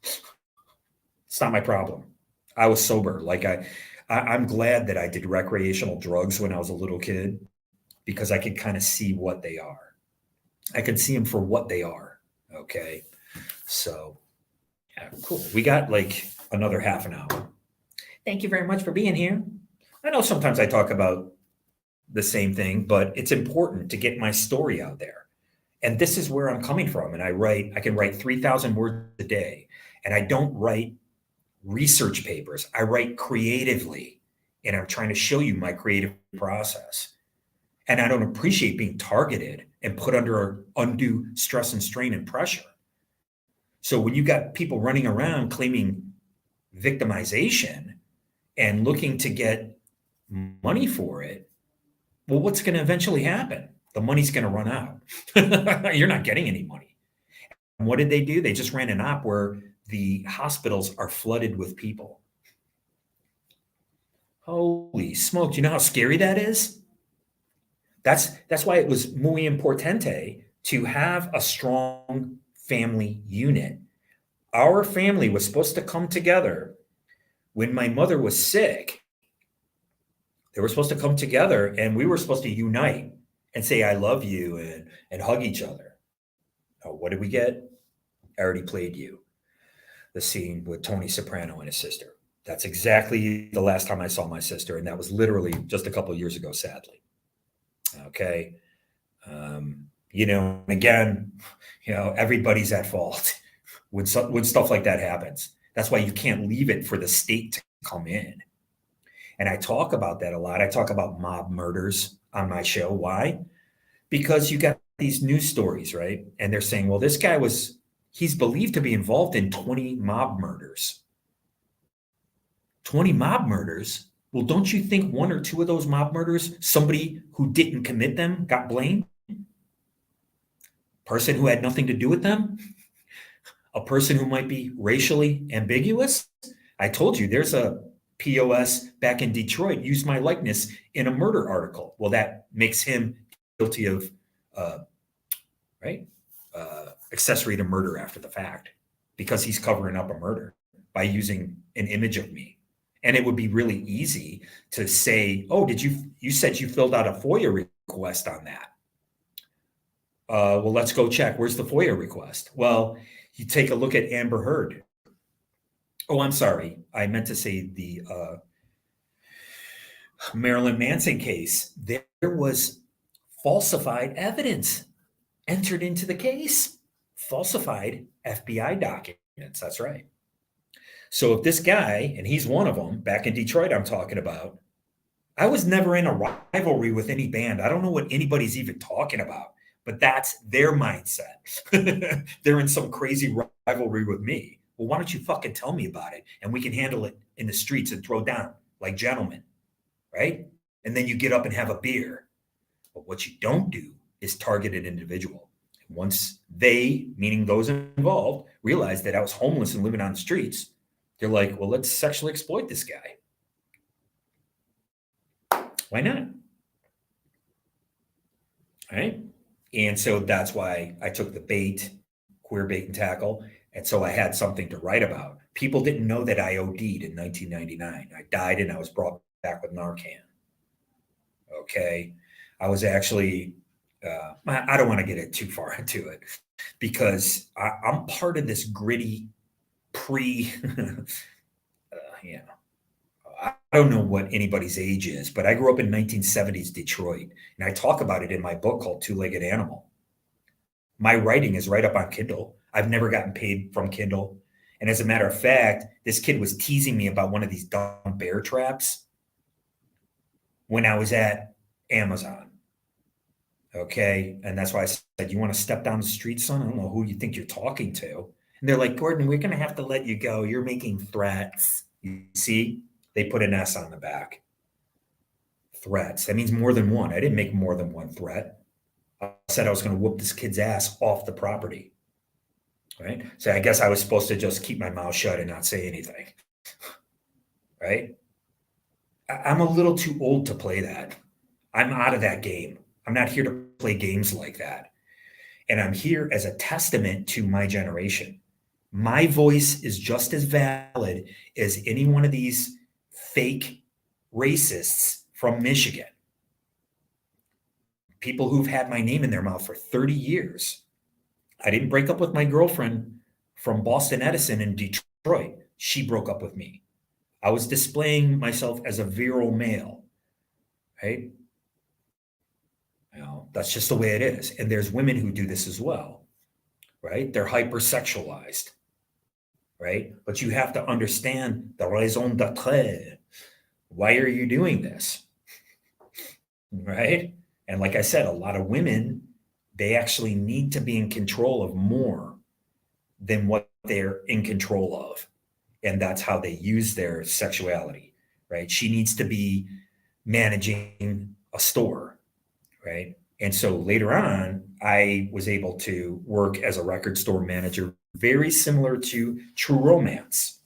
It's not my problem. I was sober. Like I'm glad that I did recreational drugs when I was a little kid because I could kind of see what they are. I can see them for what they are. Okay. So, yeah, cool. We got like another half an hour. Thank you very much for being here. I know sometimes I talk about the same thing, but it's important to get my story out there. And this is where I'm coming from. And I can write 3,000 words a day. And I don't write research papers. I write creatively. And I'm trying to show you my creative process. And I don't appreciate being targeted and put under undue stress and strain and pressure. So when you got people running around claiming victimization and looking to get money for it, well, what's going to eventually happen? The money's going to run out. You're not getting any money. And what did they do? They just ran an op where the hospitals are flooded with people. Holy smoke. Do you know how scary that is? That's why it was muy importante to have a strong family unit. Our family was supposed to come together when my mother was sick. They were supposed to come together and we were supposed to unite and say, I love you and hug each other. Oh, what did we get? I already played you the scene with Tony Soprano and his sister. That's exactly the last time I saw my sister. And that was literally just a couple of years ago, sadly. Okay. Again, everybody's at fault when stuff like that happens. That's why you can't leave it for the state to come in. And I talk about that a lot. I talk about mob murders on my show. Why? Because you got these news stories, right? And they're saying, well, this guy he's believed to be involved in 20 mob murders. 20 mob murders? Well, don't you think one or two of those mob murders, somebody who didn't commit them got blamed? Person who had nothing to do with them? A person who might be racially ambiguous? I told you there's a POS back in Detroit used my likeness in a murder article. Well, that makes him guilty of accessory to murder after the fact because he's covering up a murder by using an image of me. And it would be really easy to say, oh, you said you filled out a FOIA request on that. Well, let's go check. Where's the FOIA request? Well, you take a look at Amber Heard. Oh, I'm sorry. I meant to say the Marilyn Manson case. There was falsified evidence entered into the case. Falsified FBI documents. That's right. So if this guy, and he's one of them, back in Detroit I'm talking about, I was never in a rivalry with any band. I don't know what anybody's even talking about, but that's their mindset. They're in some crazy rivalry with me. Well, why don't you fucking tell me about it? And we can handle it in the streets and throw down like gentlemen, right? And then you get up and have a beer. But what you don't do is target an individual. Once they, meaning those involved, realized that I was homeless and living on the streets, they're like, well, let's sexually exploit this guy. Why not? Right? And so that's why I took the bait, queer bait and tackle. And so I had something to write about. People didn't know that I OD'd in 1999. I died and I was brought back with Narcan. Okay. I was actually, I don't want to get it too far into it because I'm part of this gritty you know, I don't know what anybody's age is, but I grew up in 1970s Detroit, and I talk about it in my book called Two-Legged Animal. My writing is right up on Kindle. I've never gotten paid from Kindle. And as a matter of fact, this kid was teasing me about one of these dumb bear traps when I was at Amazon. Okay. And that's why I said, you want to step down the street, son? I don't know who you think you're talking to. And they're like, Gordon, we're going to have to let you go. You're making threats. You see, they put an S on the back. Threats. That means more than one. I didn't make more than one threat. I said I was going to whoop this kid's ass off the property. Right. So I guess I was supposed to just keep my mouth shut and not say anything. Right. I'm a little too old to play that. I'm out of that game. I'm not here to play games like that. And I'm here as a testament to my generation. My voice is just as valid as any one of these fake racists from Michigan. People who've had my name in their mouth for 30 years. I didn't break up with my girlfriend from Boston Edison in Detroit. She broke up with me. I was displaying myself as a virile male, right? You know, that's just the way it is. And there's women who do this as well, right? They're hypersexualized, right? But you have to understand the raison d'être. Why are you doing this? Right? And like I said, a lot of women, they actually need to be in control of more than what they're in control of. And that's how they use their sexuality, right? She needs to be managing a store, right? And so later on, I was able to work as a record store manager, very similar to True Romance.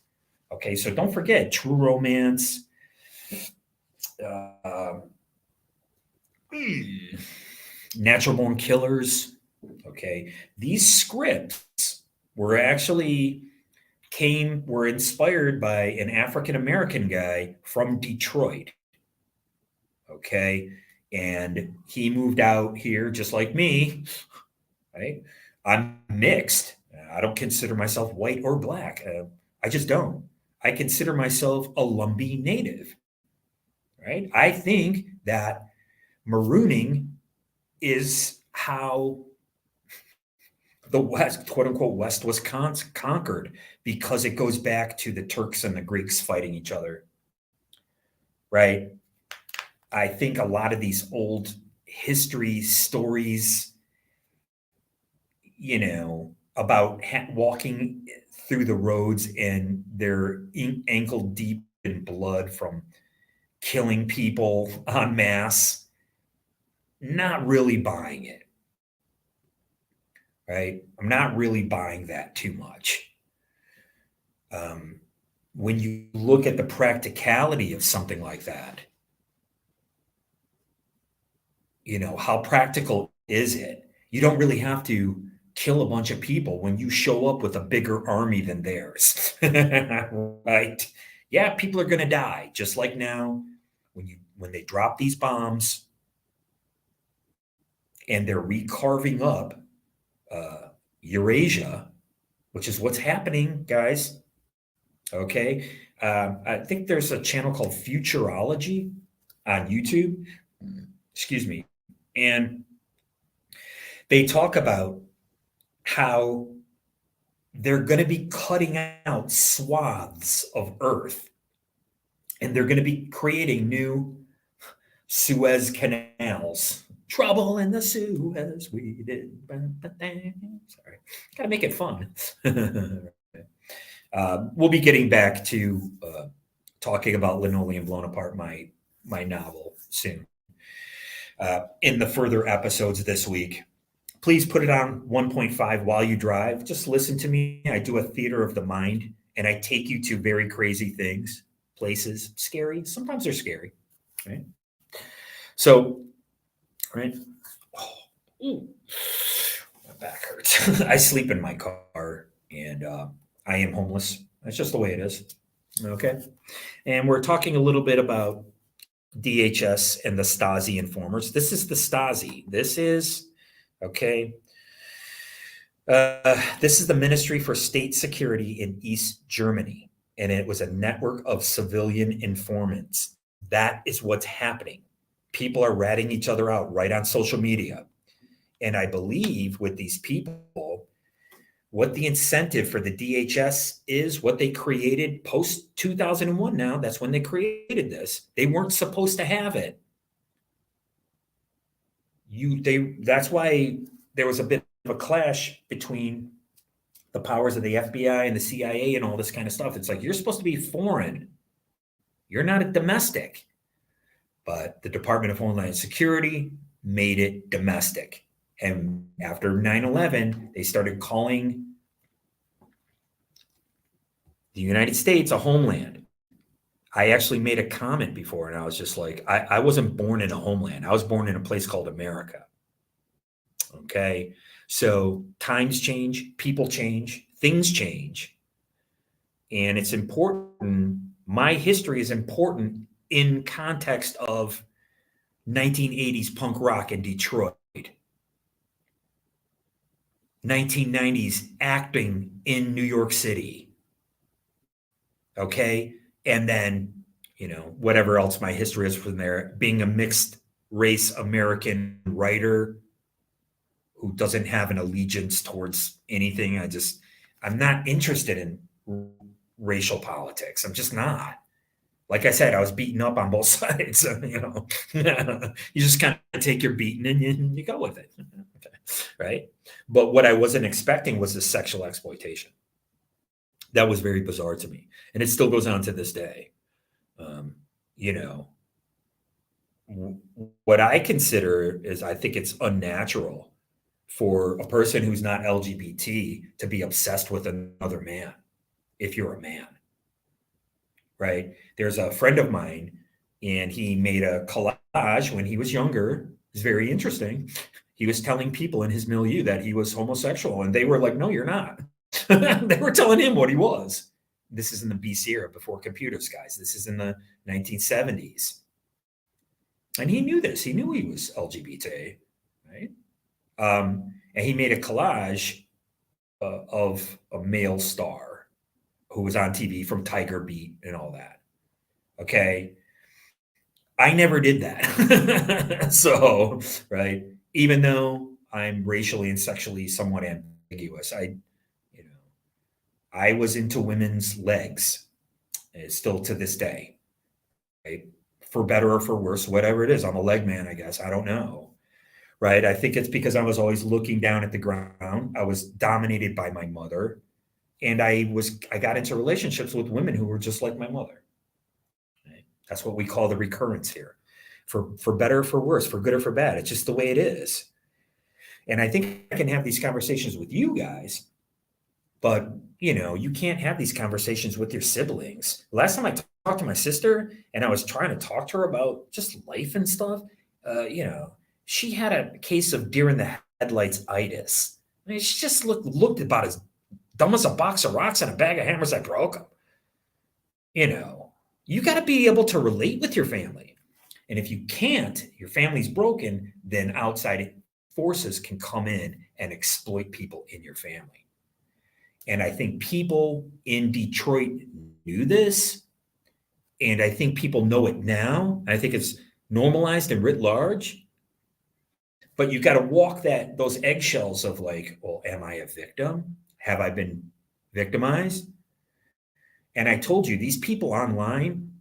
Okay, so don't forget True Romance, Natural Born Killers. Okay, these scripts were actually were inspired by an African American guy from Detroit. Okay, and he moved out here just like me. Right, I'm mixed. I don't consider myself white or black. I just don't. I consider myself a Lumbee native. Right, I think that marooning is how the West, quote unquote, West was conquered, because it goes back to the Turks and the Greeks fighting each other. Right. I think a lot of these old history stories, you know, about walking through the roads and they're ankle deep in blood from killing people en masse, not really buying it. Right? I'm not really buying that too much. When you look at the practicality of something like that, you know, how practical is it? You don't really have to kill a bunch of people when you show up with a bigger army than theirs. Right? Yeah, people are going to die, just like now when they drop these bombs and they're recarving up Eurasia, which is what's happening, guys. Okay. I think there's a channel called Futurology on YouTube. Excuse me. And they talk about how they're going to be cutting out swaths of Earth and they're going to be creating new Suez canals. Trouble in the Suez, we did. Sorry. Got to make it fun. We'll be getting back to talking about Linoleum Blown Apart, my novel, soon. In the further episodes this week. Please put it on 1.5 while you drive. Just listen to me. I do a theater of the mind, and I take you to very crazy things, places, scary. Sometimes they're scary, right? So, right. Oh, ooh, my back hurts. I sleep in my car, and I am homeless. That's just the way it is. Okay. And we're talking a little bit about DHS and the Stasi informers. This is the Stasi. This is, okay. This is the Ministry for State Security in East Germany, and it was a network of civilian informants. That is what's happening. People are ratting each other out right on social media. And I believe with these people, what the incentive for the DHS is, what they created post 2001 now, that's when they created this. They weren't supposed to have it. That's why there was a bit of a clash between the powers of the FBI and the CIA and all this kind of stuff. It's like, you're supposed to be foreign. You're not a domestic. But the Department of Homeland Security made it domestic. And after 9/11, they started calling the United States a homeland. I actually made a comment before, and I was just like, I wasn't born in a homeland. I was born in a place called America. Okay. So times change, people change, things change. And it's important. My history is important in context of 1980s punk rock in Detroit, 1990s acting in New York City. Okay. And then, whatever else my history is from there, being a mixed race American writer who doesn't have an allegiance towards anything. I'm not interested in racial politics. I'm just not. Like I said, I was beaten up on both sides. You just kind of take your beating and you go with it. Okay. Right. But what I wasn't expecting was the sexual exploitation. That was very bizarre to me. And it still goes on to this day. What I consider is, I think it's unnatural for a person who's not LGBT to be obsessed with another man if you're a man. Right? There's a friend of mine, and he made a collage when he was younger. It's very interesting. He was telling people in his milieu that he was homosexual, and they were like, no, you're not. They were telling him what he was. This is in the BC era, before computers, guys. This is in the 1970s. And he knew this. He knew he was LGBT, right? And he made a collage of a male star who was on TV from Tiger Beat and all that. Okay. I never did that. So, right. Even though I'm racially and sexually somewhat ambiguous, I was into women's legs, still to this day, right? For better or for worse, whatever it is. I'm a leg man, I guess. I don't know. Right. I think it's because I was always looking down at the ground. I was dominated by my mother. And I got into relationships with women who were just like my mother. Right? That's what we call the recurrence here. For better or for worse, for good or for bad. It's just the way it is. And I think I can have these conversations with you guys, but you can't have these conversations with your siblings. Last time I talked to my sister and I was trying to talk to her about just life and stuff, she had a case of deer in the headlights itis. I mean, she just looked about as dumb as a box of rocks and a bag of hammers that broke them. You got to be able to relate with your family. And if you can't, your family's broken, then outside forces can come in and exploit people in your family. And I think people in Detroit knew this. And I think people know it now. I think it's normalized and writ large. But you got to walk those eggshells of like, well, am I a victim? Have I been victimized? And I told you, these people online,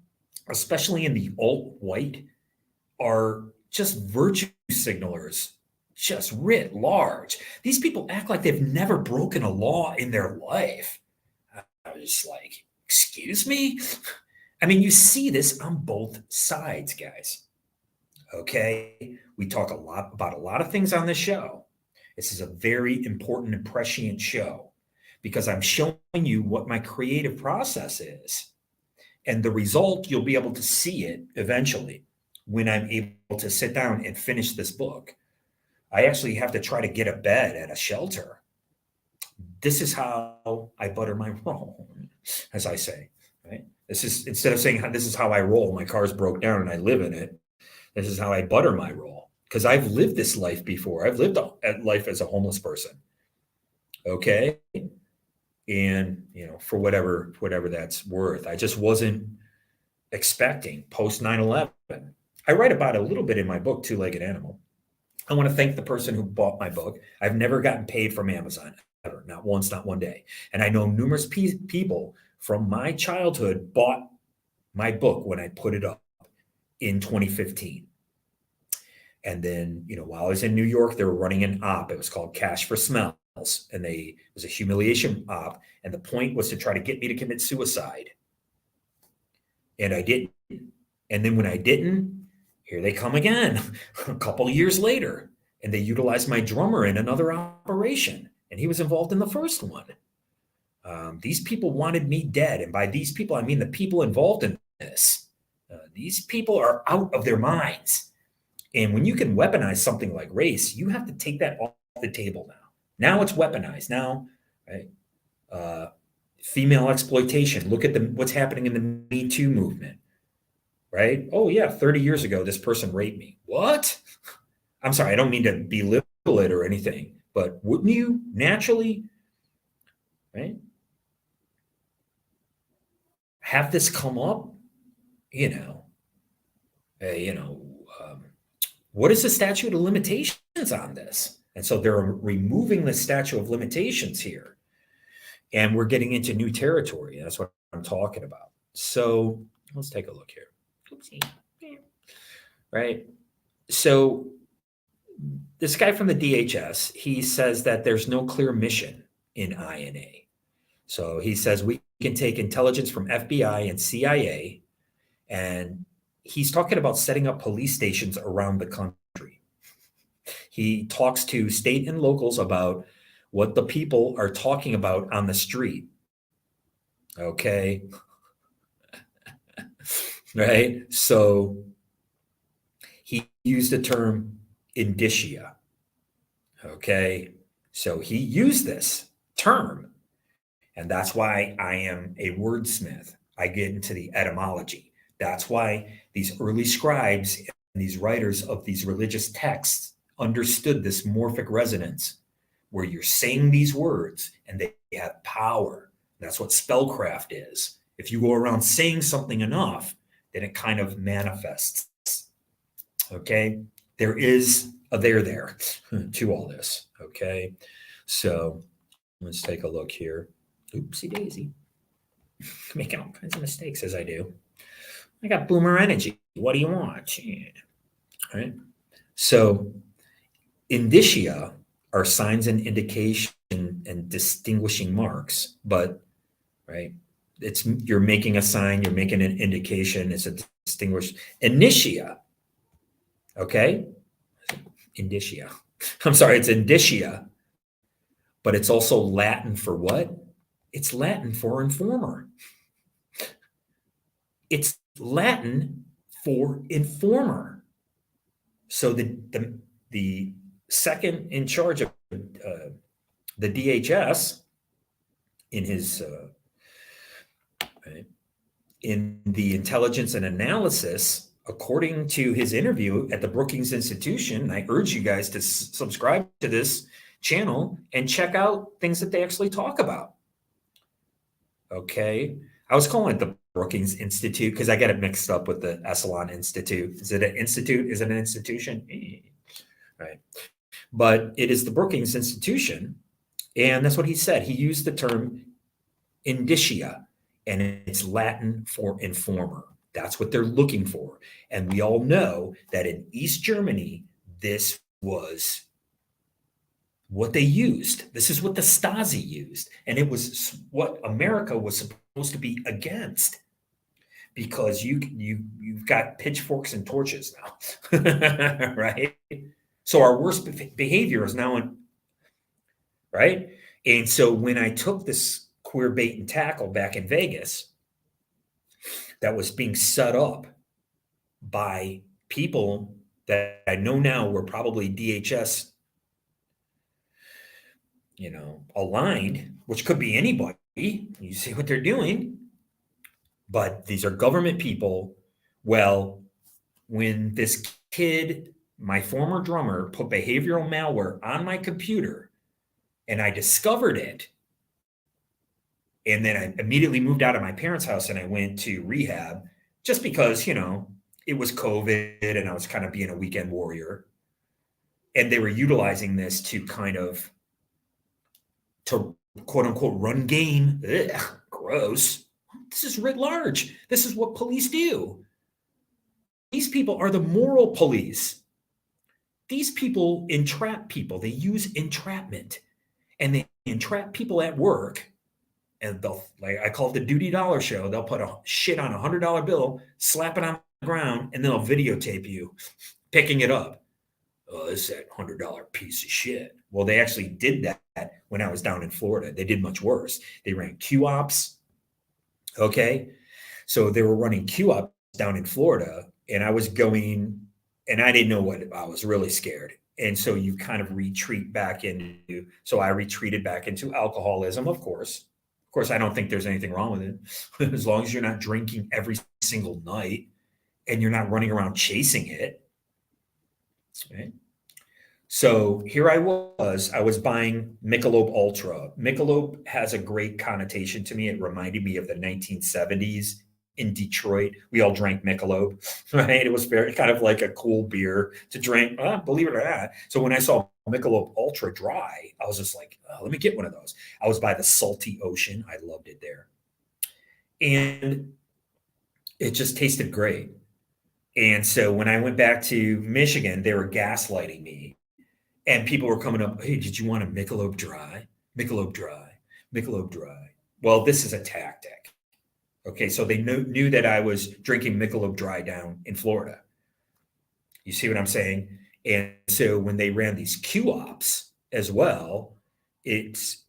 especially in the alt-white, are just virtue signalers, just writ large. These people act like they've never broken a law in their life. I was just like, excuse me? I mean, you see this on both sides, guys. Okay? We talk about a lot of things on this show. This is a very important and prescient show because I'm showing you what my creative process is. And the result, you'll be able to see it eventually when I'm able to sit down and finish this book. I actually have to try to get a bed at a shelter. This is how I butter my roll, as I say, right? This is, instead of saying this is how I roll, my car's broke down and I live in it. This is how I butter my roll because I've lived this life before. I've lived a life as a homeless person. Okay. And, for whatever that's worth, I just wasn't expecting post 9/11. I write about it a little bit in my book, Two-Legged Animal. I want to thank the person who bought my book. I've never gotten paid from Amazon, ever, not once, not one day. And I know numerous people from my childhood bought my book when I put it up in 2015. And then, while I was in New York, they were running an op. It was called Cash for Smells. And it was a humiliation op. And the point was to try to get me to commit suicide. And I didn't. And then when I didn't, here they come again a couple of years later. And they utilized my drummer in another operation. And he was involved in the first one. These people wanted me dead. And by these people, I mean the people involved in this. These people are out of their minds. And when you can weaponize something like race, you have to take that off the table now. Now it's weaponized. Now, right? Female exploitation. Look at what's happening in the Me Too movement, right? Oh yeah, 30 years ago, this person raped me. What? I'm sorry, I don't mean to belittle it or anything, but wouldn't you naturally, right, have this come up? What is the statute of limitations on this? And so they're removing the statute of limitations here. And we're getting into new territory. That's what I'm talking about. So let's take a look here. Oopsie. Right? So this guy from the DHS, he says that there's no clear mission in INA. So he says we can take intelligence from FBI and CIA, and he's talking about setting up police stations around the country. He talks to state and locals about what the people are talking about on the street. Okay. Right. So he used the term indicia. Okay. So he used this term. And that's why I am a wordsmith. I get into the etymology. That's why these early scribes and these writers of these religious texts understood this morphic resonance, where you're saying these words and they have power. That's what spellcraft is. If you go around saying something enough, then it kind of manifests. Okay? There is a there to all this. Okay? So let's take a look here. Oopsie daisy. Making all kinds of mistakes as I do. I got boomer energy. What do you want? Yeah. All right? So indicia are signs and indication and distinguishing marks, but right, you're making a sign, you're making an indication. It's a distinguished initia. Okay, indicia. I'm sorry, it's indicia, but it's also Latin for what? It's Latin for informer. It's Latin for informer. So the second in charge of the DHS in his in the intelligence and analysis, according to his interview at the Brookings Institution, I urge you guys to subscribe to this channel and check out things that they actually talk about. Okay. I was calling it the Brookings Institute because I get it mixed up with the Esalen Institute. Is it an institute? Is it an institution? Right. But it is the Brookings Institution. And that's what he said. He used the term indicia, and it's Latin for informer. That's what they're looking for. And we all know that in East Germany, this was what they used. This is what the Stasi used. And it was what America was supposed to be against, because you've got pitchforks and torches now, right? So our worst behavior is now right? And so when I took this queer bait and tackle back in Vegas that was being set up by people that I know now were probably DHS, aligned, which could be anybody. You see what they're doing, but these are government people. Well, when this kid, my former drummer, put behavioral malware on my computer and I discovered it, and then I immediately moved out of my parents' house and I went to rehab just because, it was COVID and I was kind of being a weekend warrior. And they were utilizing this to quote unquote run game. Ugh, gross. This is writ large. This is what police do. These people are the moral police. These people entrap people. They use entrapment and they entrap people at work. And they'll, like I call it the duty dollar show. They'll put a shit on $100 bill, slap it on the ground, and then they'll videotape you picking it up. Oh, this is that $100 piece of shit. Well, they actually did that when I was down in Florida. They did much worse. They ran Q ops. Okay. So they were running Q ops down in Florida, and I was going, and I didn't know what, I was really scared. And so you kind of retreat back into, so I retreated back into alcoholism, of course. Of course, I don't think there's anything wrong with it. As long as you're not drinking every single night and you're not running around chasing it. Right? So here I was buying Michelob Ultra. Michelob has a great connotation to me. It reminded me of the 1970s in Detroit. We all drank Michelob, right? It was very kind of like a cool beer to drink, believe it or not. So when I saw Michelob Ultra Dry, I was just like, oh, let me get one of those. I was by the salty ocean. I loved it there. And it just tasted great. And so when I went back to Michigan, they were gaslighting me. And people were coming up, hey, did you want a Michelob Dry? Michelob Dry, Michelob Dry. Well, this is a tactic. Okay, so they knew that I was drinking Michelob Dry down in Florida. You see what I'm saying? And so when they ran these Q ops as well, it's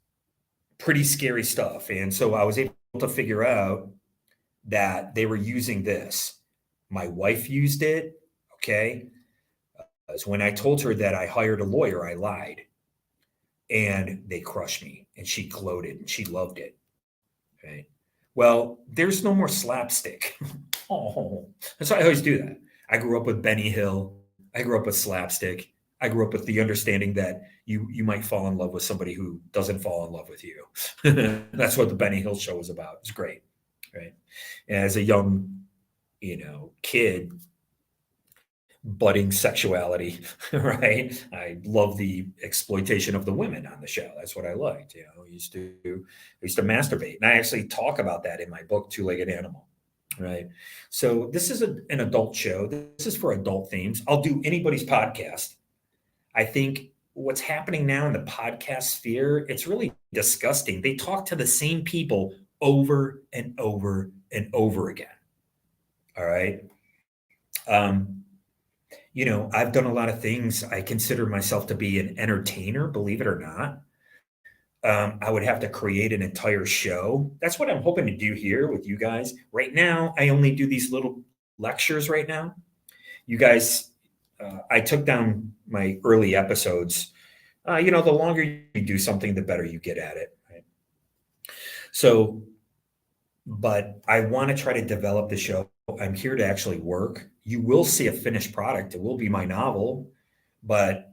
pretty scary stuff. And so I was able to figure out that they were using this. My wife used it. Okay. So when I told her that I hired a lawyer, I lied. And they crushed me. And she gloated and she loved it. Okay. Well, there's no more slapstick. Oh, that's why I always do that. I grew up with Benny Hill. I grew up with slapstick. I grew up with the understanding that you might fall in love with somebody who doesn't fall in love with you. That's what the Benny Hill show was about. It's great, right? And as a young, kid, budding sexuality, right? I love the exploitation of the women on the show. That's what I liked. I used to masturbate, and I actually talk about that in my book, Two-Legged Animal. Right. So this is an adult show. This is for adult themes. I'll do anybody's podcast. I think what's happening now in the podcast sphere, it's really disgusting. They talk to the same people over and over and over again. All right. I've done a lot of things. I consider myself to be an entertainer, believe it or not. I would have to create an entire show. That's what I'm hoping to do here with you guys. Right now, I only do these little lectures right now. You guys, I took down my early episodes. The longer you do something, the better you get at it. Right? So, but I want to try to develop the show. I'm here to actually work. You will see a finished product. It will be my novel, but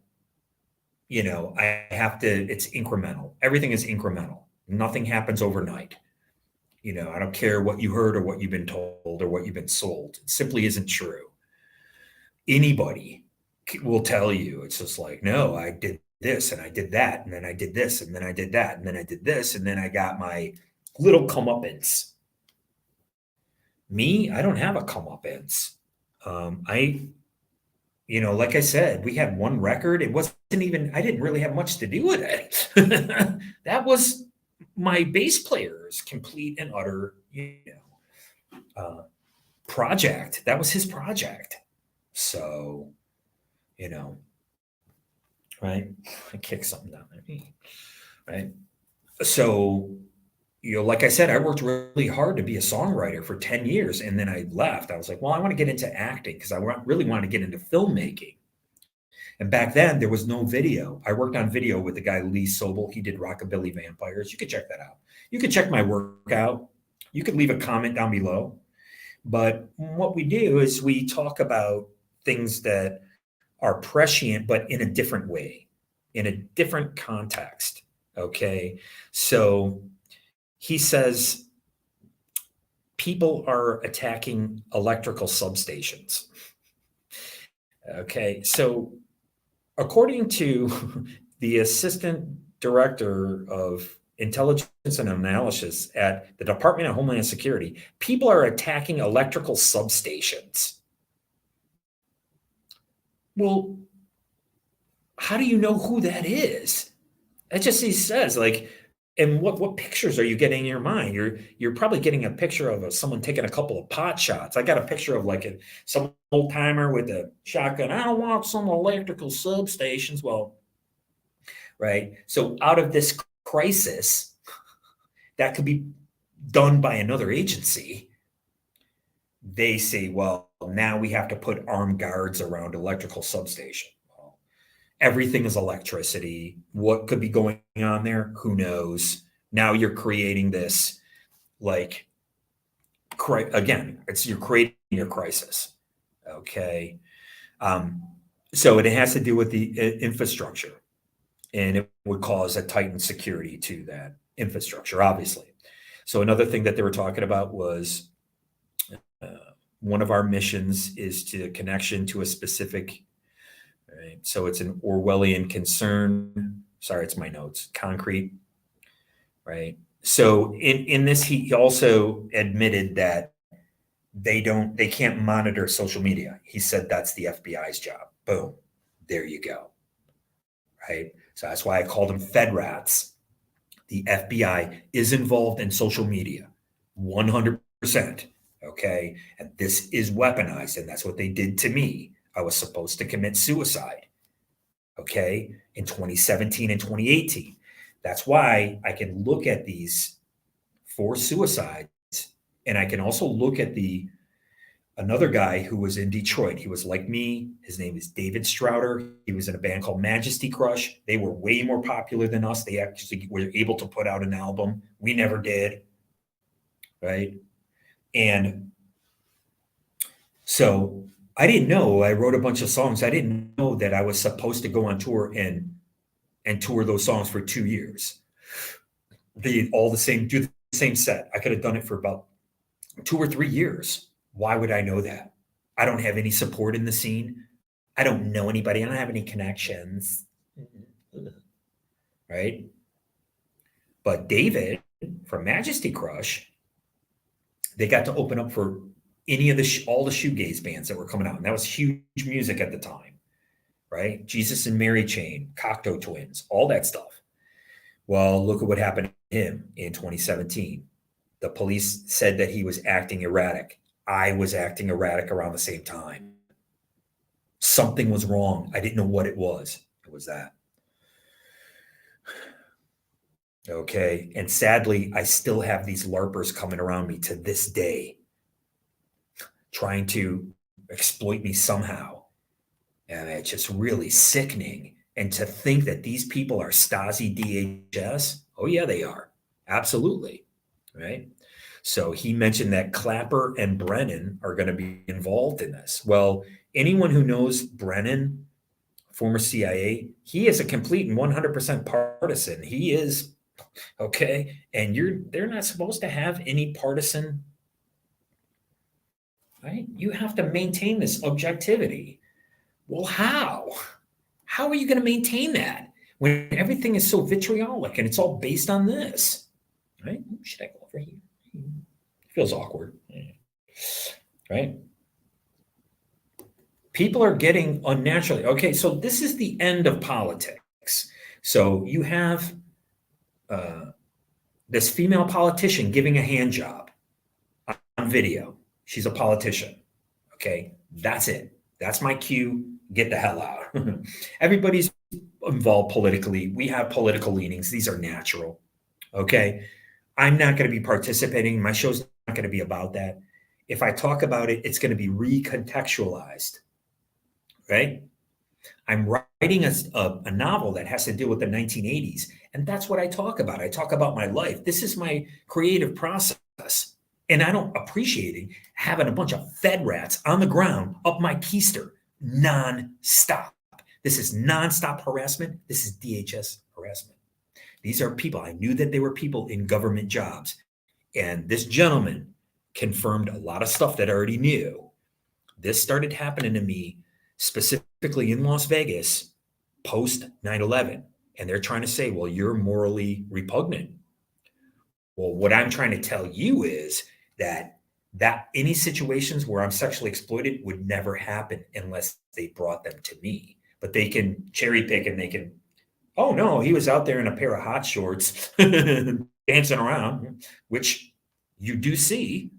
I have to, it's incremental. Everything is incremental. Nothing happens overnight. I don't care what you heard or what you've been told or what you've been sold. It simply isn't true. Anybody will tell you, it's just like, no, I did this and I did that. And then I did this and then I did that. And then I did this. And then I got my little comeuppance. Me, I don't have a comeuppance. Like I said, we had one record. It wasn't even, I didn't really have much to do with it. That was my bass player's complete and utter, project. That was his project. So, right. I kicked something down there. right? So, like I said, I worked really hard to be a songwriter for 10 years, and then I left. I was like, well, I want to get into acting because I really wanted to get into filmmaking. And back then, there was no video. I worked on video with the guy Lee Sobel. He did Rockabilly Vampires. You could check that out. You could check my work out. You could leave a comment down below. But what we do is we talk about things that are prescient, but in a different way, in a different context. Okay. So he says people are attacking electrical substations. Okay. So according to the assistant director of intelligence and analysis at the Department of Homeland Security, people are attacking electrical substations. Well, how do you know who that is? It just he says like, and what pictures are you getting in your mind? You're probably getting a picture of someone taking a couple of pot shots. I got a picture of like some old timer with a shotgun. I don't want some electrical substations. Well, right. So out of this crisis, that could be done by another agency. They say, well, now we have to put armed guards around electrical substation. Well, everything is electricity. What could be going on there? Who knows? Now you're creating this, like, again, you're creating your crisis. Okay. So it has to do with the infrastructure, and it would cause a tightened security to that infrastructure, obviously. So another thing that they were talking about was one of our missions is to connection to a specific, right? So it's an Orwellian concern. Sorry, it's my notes. Concrete, right? So in this, he also admitted that they can't monitor social media. He said that's the FBI's job. Boom, there you go, right? So that's why I called them Fed rats. The FBI is involved in social media, 100%. Okay. And this is weaponized. And that's what they did to me. I was supposed to commit suicide. Okay. In 2017 and 2018. That's why I can look at these 4 suicides. And I can also look at another guy who was in Detroit. He was like me. His name is David Strouder. He was in a band called Majesty Crush. They were way more popular than us. They actually were able to put out an album. We never did. Right. And so I didn't know. I wrote a bunch of songs. I didn't know that I was supposed to go on tour and tour those songs for 2 years. Do the same set. I could have done it for about 2 or 3 years. Why would I know that? I don't have any support in the scene. I don't know anybody. I don't have any connections. Right? But David from Majesty Crush, they got to open up for any of all the shoegaze bands that were coming out. And that was huge music at the time, right? Jesus and Mary Chain, Cocteau Twins, all that stuff. Well, look at what happened to him in 2017. The police said that he was acting erratic. I was acting erratic around the same time. Something was wrong. I didn't know what it was. It was that. Okay. And sadly, I still have these LARPers coming around me to this day, trying to exploit me somehow. And it's just really sickening. And to think that these people are Stasi DHS, oh yeah, they are. Absolutely. Right? So he mentioned that Clapper and Brennan are going to be involved in this. Well, anyone who knows Brennan, former CIA, he is a complete and 100% partisan. He is, okay, and they're not supposed to have any partisan, right? You have to maintain this objectivity. Well, how? How are you going to maintain that when everything is so vitriolic and it's all based on this, right? Should I go over here? Feels awkward, right? People are getting unnaturally. Okay, so this is the end of politics. So you have this female politician giving a hand job on video. She's a politician. Okay, that's it. That's my cue. Get the hell out. Everybody's involved politically. We have political leanings. These are natural. Okay. I'm not going to be participating. My show's not going to be about that. If I talk about it, it's going to be recontextualized, right? I'm writing a novel that has to deal with the 1980s. And that's what I talk about. I talk about my life. This is my creative process. And I don't appreciate having a bunch of fed rats on the ground up my keister nonstop. This is nonstop harassment. This is DHS harassment. These are people. I knew that they were people in government jobs. And this gentleman confirmed a lot of stuff that I already knew. This started happening to me specifically in Las Vegas post 9/11. And they're trying to say, well, you're morally repugnant. Well, what I'm trying to tell you is that any situations where I'm sexually exploited would never happen unless they brought them to me. But they can cherry pick and they can, oh no, he was out there in a pair of hot shorts dancing around, which you do see.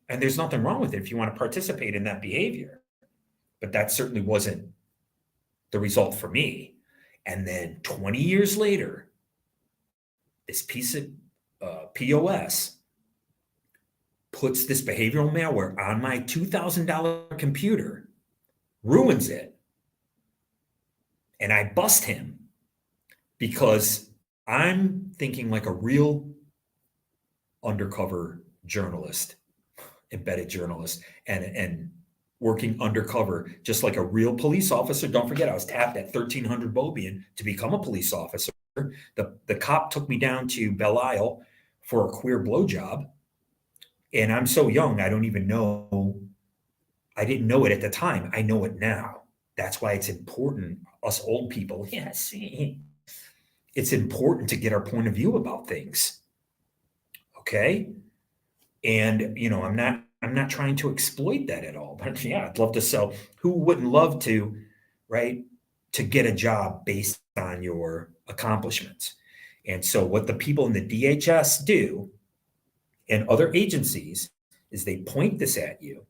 And there's nothing wrong with it if you want to participate in that behavior. But that certainly wasn't the result for me. And then 20 years later, this piece of POS puts this behavioral malware on my $2,000 computer, ruins it, and I bust him because I'm thinking like a real undercover journalist, embedded journalist, and working undercover, just like a real police officer. Don't forget, I was tapped at 1300 Bobian to become a police officer. The cop took me down to Belle Isle for a queer blowjob. And I'm so young, I don't even know. I didn't know it at the time. I know it now. That's why it's important, us old people. Yes, it's important to get our point of view about things. Okay. And I'm not trying to exploit that at all. But yeah, I'd love to sell. Who wouldn't love to, right? To get a job based on your accomplishments. And so what the people in the DHS do and other agencies is they point this at you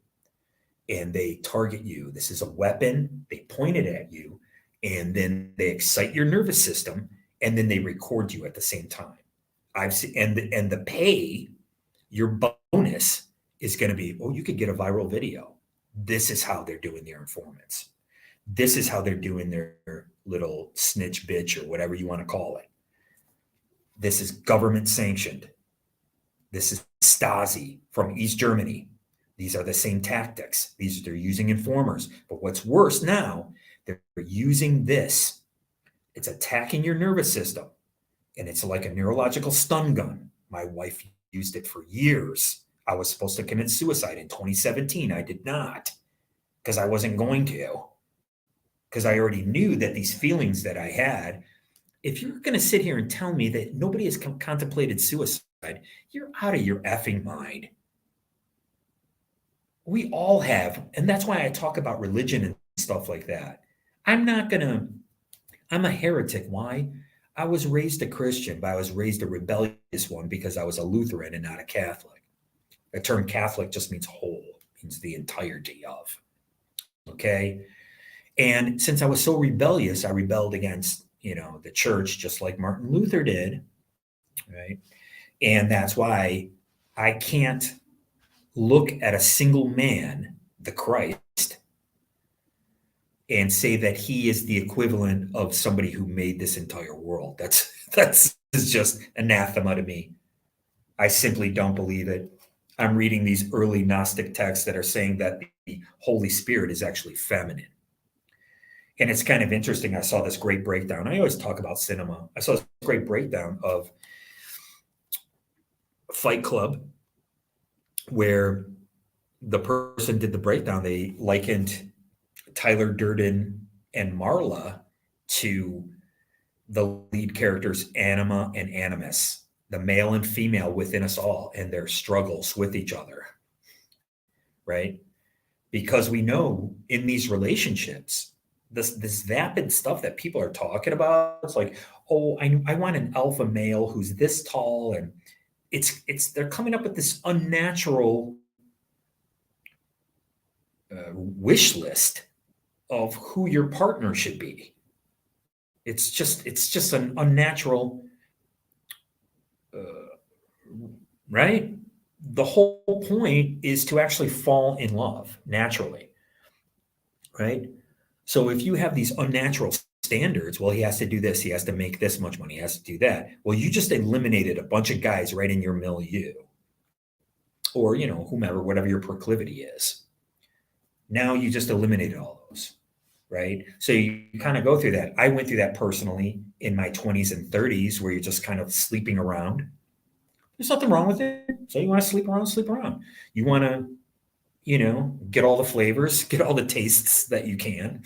and they target you. This is a weapon. They point it at you and then they excite your nervous system and then they record you at the same time. I've seen, and the pay, your bonus is going to be, oh, you could get a viral video. This is how they're doing their informants. This is how they're doing their little snitch bitch or whatever you want to call it. This is government sanctioned. This is Stasi from East Germany. These are the same tactics. They're using informers. But what's worse now, they're using this. It's attacking your nervous system. And it's like a neurological stun gun. My wife used it for years. I was supposed to commit suicide in 2017. I did not because I wasn't going to. Because I already knew that these feelings that I had, if you're going to sit here and tell me that nobody has contemplated suicide, you're out of your effing mind. We all have. And that's why I talk about religion and stuff like that. I'm a heretic. Why? I was raised a Christian, but I was raised a rebellious one because I was a Lutheran and not a Catholic. The term Catholic just means whole, means the entirety of. Okay. And since I was so rebellious, I rebelled against, the church, just like Martin Luther did. Right. And that's why I can't look at a single man, the Christ, and say that he is the equivalent of somebody who made this entire world. That's just anathema to me. I simply don't believe it. I'm reading these early Gnostic texts that are saying that the Holy Spirit is actually feminine. And it's kind of interesting. I saw this great breakdown. I always talk about cinema. I saw this great breakdown of Fight Club where the person did the breakdown. They likened Tyler Durden and Marla to the lead characters Anima and Animus, the male and female within us all and their struggles with each other, right? Because we know in these relationships, this vapid stuff that people are talking about, it's like, oh, I want an alpha male who's this tall, and they're coming up with this unnatural wish list of who your partner should be. It's just an unnatural, right? The whole point is to actually fall in love naturally, right? So if you have these unnatural standards, well, he has to do this, he has to make this much money, he has to do that. Well, you just eliminated a bunch of guys right in your milieu, or whomever, whatever your proclivity is. Now you just eliminated all those, right? So you kind of go through that. I went through that personally in my 20s and 30s, where you're just kind of sleeping around. There's nothing wrong with it. So you want to sleep around, sleep around. You want to, get all the flavors, get all the tastes that you can.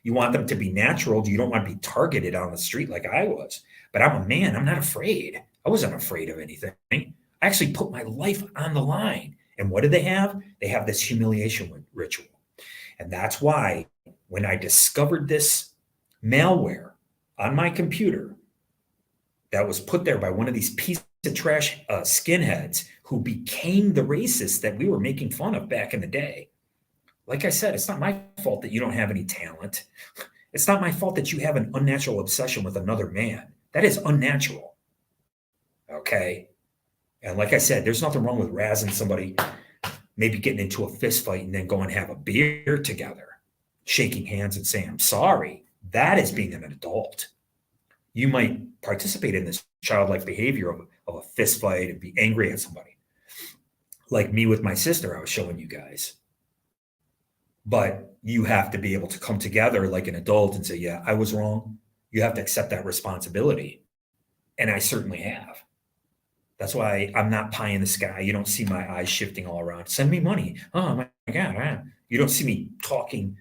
You want them to be natural. You don't want to be targeted on the street like I was. But I'm a man. I'm not afraid. I wasn't afraid of anything. I actually put my life on the line. And what do they have? They have this humiliation ritual. And that's why when I discovered this malware on my computer that was put there by one of these pieces of trash skinheads who became the racists that we were making fun of back in the day. Like I said, it's not my fault that you don't have any talent. It's not my fault that you have an unnatural obsession with another man. That is unnatural. Okay? And like I said, there's nothing wrong with razzing somebody, maybe getting into a fist fight and then go and have a beer together, shaking hands and saying, I'm sorry. That is being an adult. You might participate in this childlike behavior of a fist fight and be angry at somebody. Like me with my sister, I was showing you guys. But you have to be able to come together like an adult and say, yeah, I was wrong. You have to accept that responsibility. And I certainly have. That's why I'm not pie in the sky. You don't see my eyes shifting all around. Send me money. Oh my God. You don't see me talking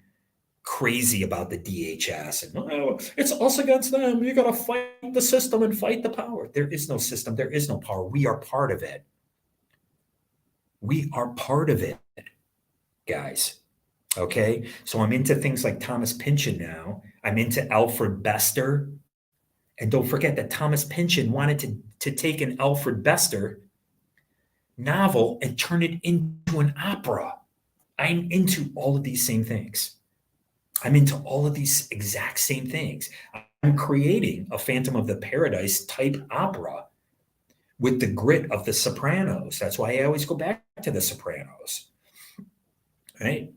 crazy about the DHS and it's us against them. You got to fight the system and fight the power. There is no system. There is no power. We are part of it. We are part of it, guys. Okay. So I'm into things like Thomas Pynchon now. I'm into Alfred Bester. And don't forget that Thomas Pynchon wanted to take an Alfred Bester novel and turn it into an opera. I'm into all of these same things. I'm into all of these exact same things. I'm creating a Phantom of the Paradise type opera with the grit of the Sopranos. That's why I always go back to the Sopranos, right?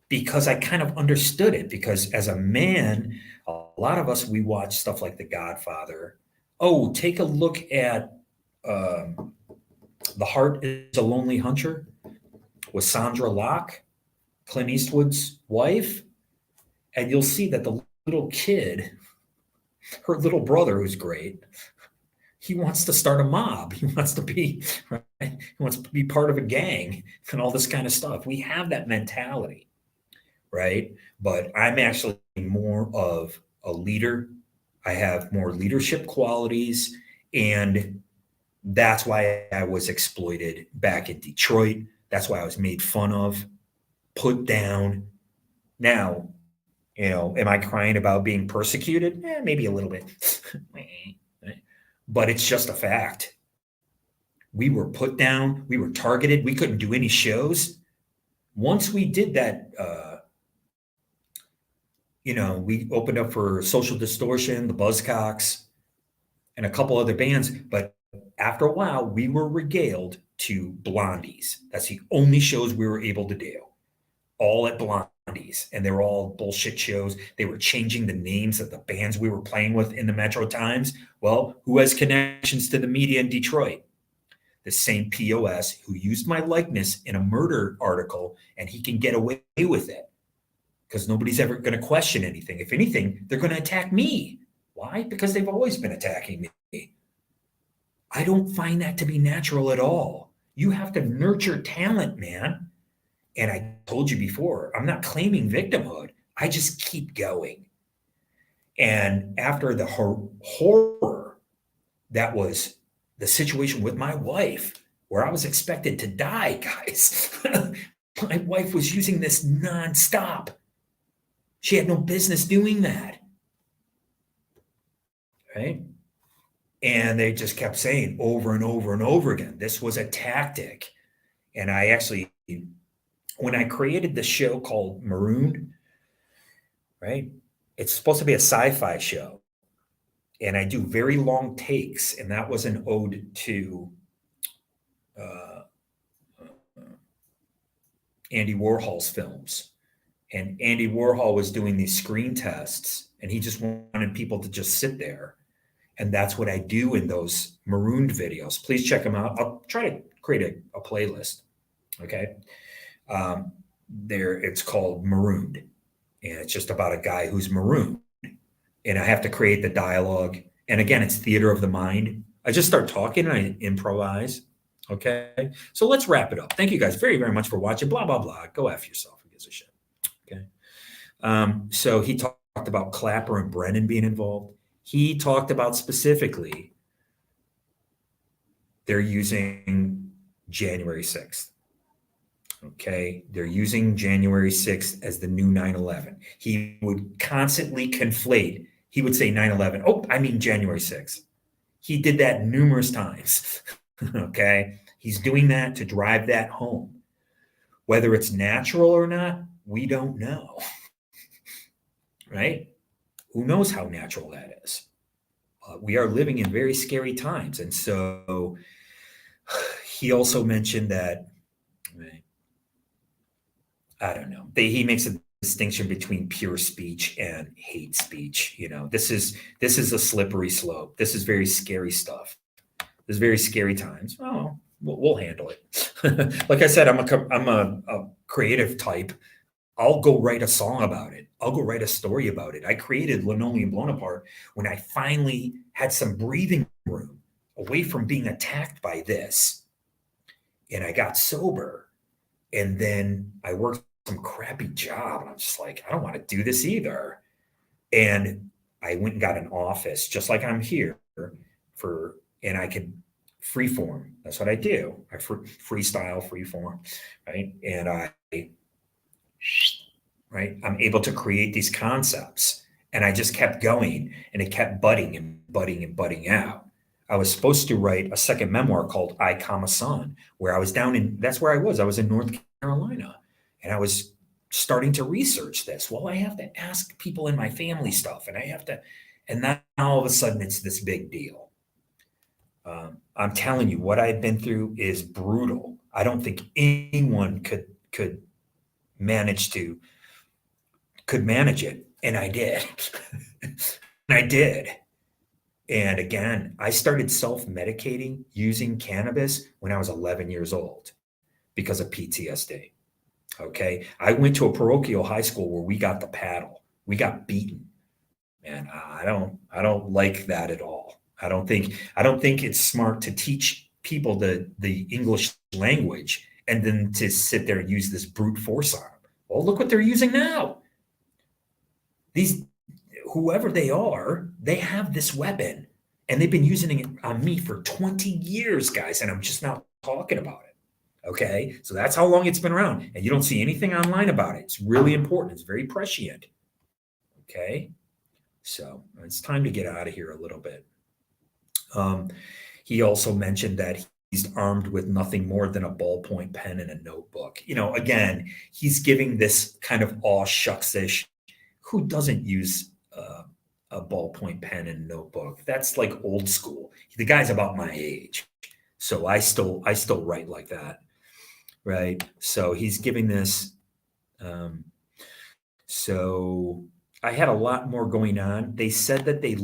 Because I kind of understood it. Because as a man, a lot of us, we watch stuff like The Godfather. Oh, take a look at The Heart is a Lonely Hunter with Sandra Locke, Clint Eastwood's wife. And you'll see that the little kid, her little brother, who's great, he wants to start a mob. He wants to be, right? He wants to be part of a gang and all this kind of stuff. We have that mentality, right? But I'm actually more of a leader. I have more leadership qualities. And that's why I was exploited back in Detroit. That's why I was made fun of, put down. Now, am I crying about being persecuted? Maybe a little bit. But it's just a fact. We were put down. We were targeted. We couldn't do any shows. Once we did that, we opened up for Social Distortion, the Buzzcocks, and a couple other bands. But after a while, we were regaled to Blondies. That's the only shows we were able to do. All at Blondies. And they were all bullshit shows. They were changing the names of the bands we were playing with in the Metro Times. Well, who has connections to the media in Detroit? The same POS who used my likeness in a murder article, and he can get away with it because nobody's ever going to question anything. If anything, they're going to attack me. Why? Because they've always been attacking me. I don't find that to be natural at all. You have to nurture talent, man. And I told you before, I'm not claiming victimhood. I just keep going. And after the horror that was the situation with my wife, where I was expected to die, guys, my wife was using this nonstop. She had no business doing that. Right? And they just kept saying over and over and over again, this was a tactic. And I actually, when I created the show called Marooned, right? It's supposed to be a sci-fi show, and I do very long takes, and that was an ode to uh, Andy Warhol's films. And Andy Warhol was doing these screen tests, and he just wanted people to just sit there. And that's what I do in those Marooned videos. Please check them out. I'll try to create a playlist. Okay. It's called Marooned, and it's just about a guy who's marooned. And I have to create the dialogue. And again, it's theater of the mind. I just start talking and I improvise. Okay. So let's wrap it up. Thank you guys very, very much for watching. Blah, blah, blah. Go F yourself. Who gives a shit? Okay. So he talked about Clapper and Brennan being involved. He talked about specifically they're using January 6th. Okay. They're using January 6th as the new 9/11. He would constantly conflate. He would say 9/11. Oh, I mean January 6th. He did that numerous times. Okay. He's doing that to drive that home. Whether it's natural or not, we don't know. Right? Who knows how natural that is? We are living in very scary times. And so he also mentioned that, I don't know, he makes a distinction between pure speech and hate speech. You know, this is a slippery slope. This is very scary stuff. This is very scary times. Oh, we'll handle it. Like I said, I'm a creative type. I'll go write a song about it. I'll go write a story about it. I created Linoleum Blown Apart when I finally had some breathing room away from being attacked by this. And I got sober. And then I worked some crappy job. And I'm just like, I don't want to do this either. And I went and got an office just like I'm here and I could freeform. That's what I do. I freestyle, freeform, right? And I'm able to create these concepts, and I just kept going, and it kept budding and budding and budding out. I was supposed to write a second memoir called I, Son, where I was that's where I was in North Carolina, and I was starting to research this. Well, I have to ask people in my family stuff, and then all of a sudden it's this big deal. I'm telling you, what I've been through is brutal. I don't think anyone could manage it. And I did. And again, I started self-medicating using cannabis when I was 11 years old because of PTSD. Okay. I went to a parochial high school where we got the paddle. We got beaten. And I don't like that at all. I don't think it's smart to teach people the English language and then to sit there and use this brute force on them. Well, look what they're using now. Whoever they are, they have this weapon, and they've been using it on me for 20 years, guys, and I'm just now talking about it. Okay, so that's how long it's been around, and you don't see anything online about it. It's really important. It's very prescient. Okay, so it's time to get out of here a little bit. He also mentioned that he's armed with nothing more than a ballpoint pen and a notebook. You know, again, he's giving this kind of aw shucks-ish. Who doesn't use a ballpoint pen and notebook? That's like old school. The guy's about my age, so I still write like that, right? So he's giving this. So I had a lot more going on. They said that they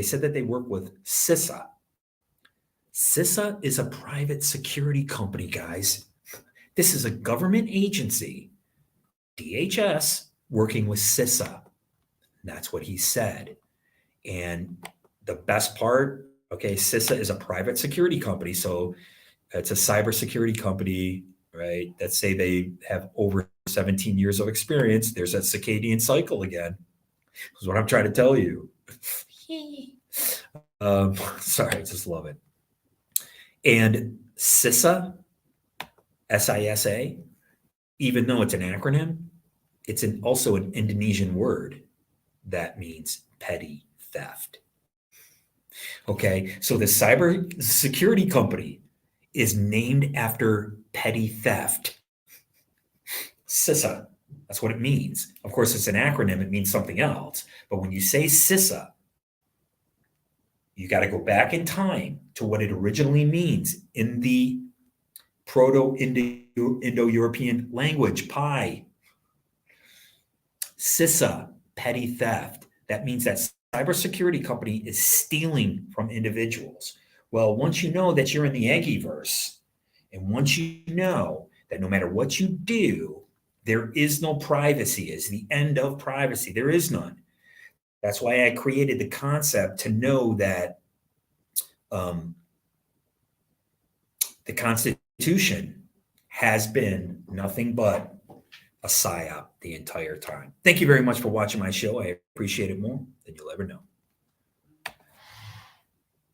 said that they work with CISA. CISA is a private security company, guys. This is a government agency, DHS, working with CISA. That's what he said. And the best part, okay, CISA is a private security company. So it's a cybersecurity company, right? That say they have over 17 years of experience. There's that circadian cycle again. That's what I'm trying to tell you. Sorry, I just love it. And CISA, SISA, even though it's an acronym, it's also an Indonesian word that means petty theft. Okay, so the cyber security company is named after petty theft. CISA. That's what it means. Of course, it's an acronym. It means something else. But when you say CISA, you got to go back in time to what it originally means in the Proto-Indo-European language, PI. CISA, petty theft. That means that cybersecurity company is stealing from individuals. Well, once you know that you're in the Yankee-verse, and once you know that no matter what you do, there is no privacy, is the end of privacy. There is none. That's why I created the concept to know that the Constitution has been nothing but a psyop the entire time. Thank you very much for watching my show. I appreciate it more than you'll ever know.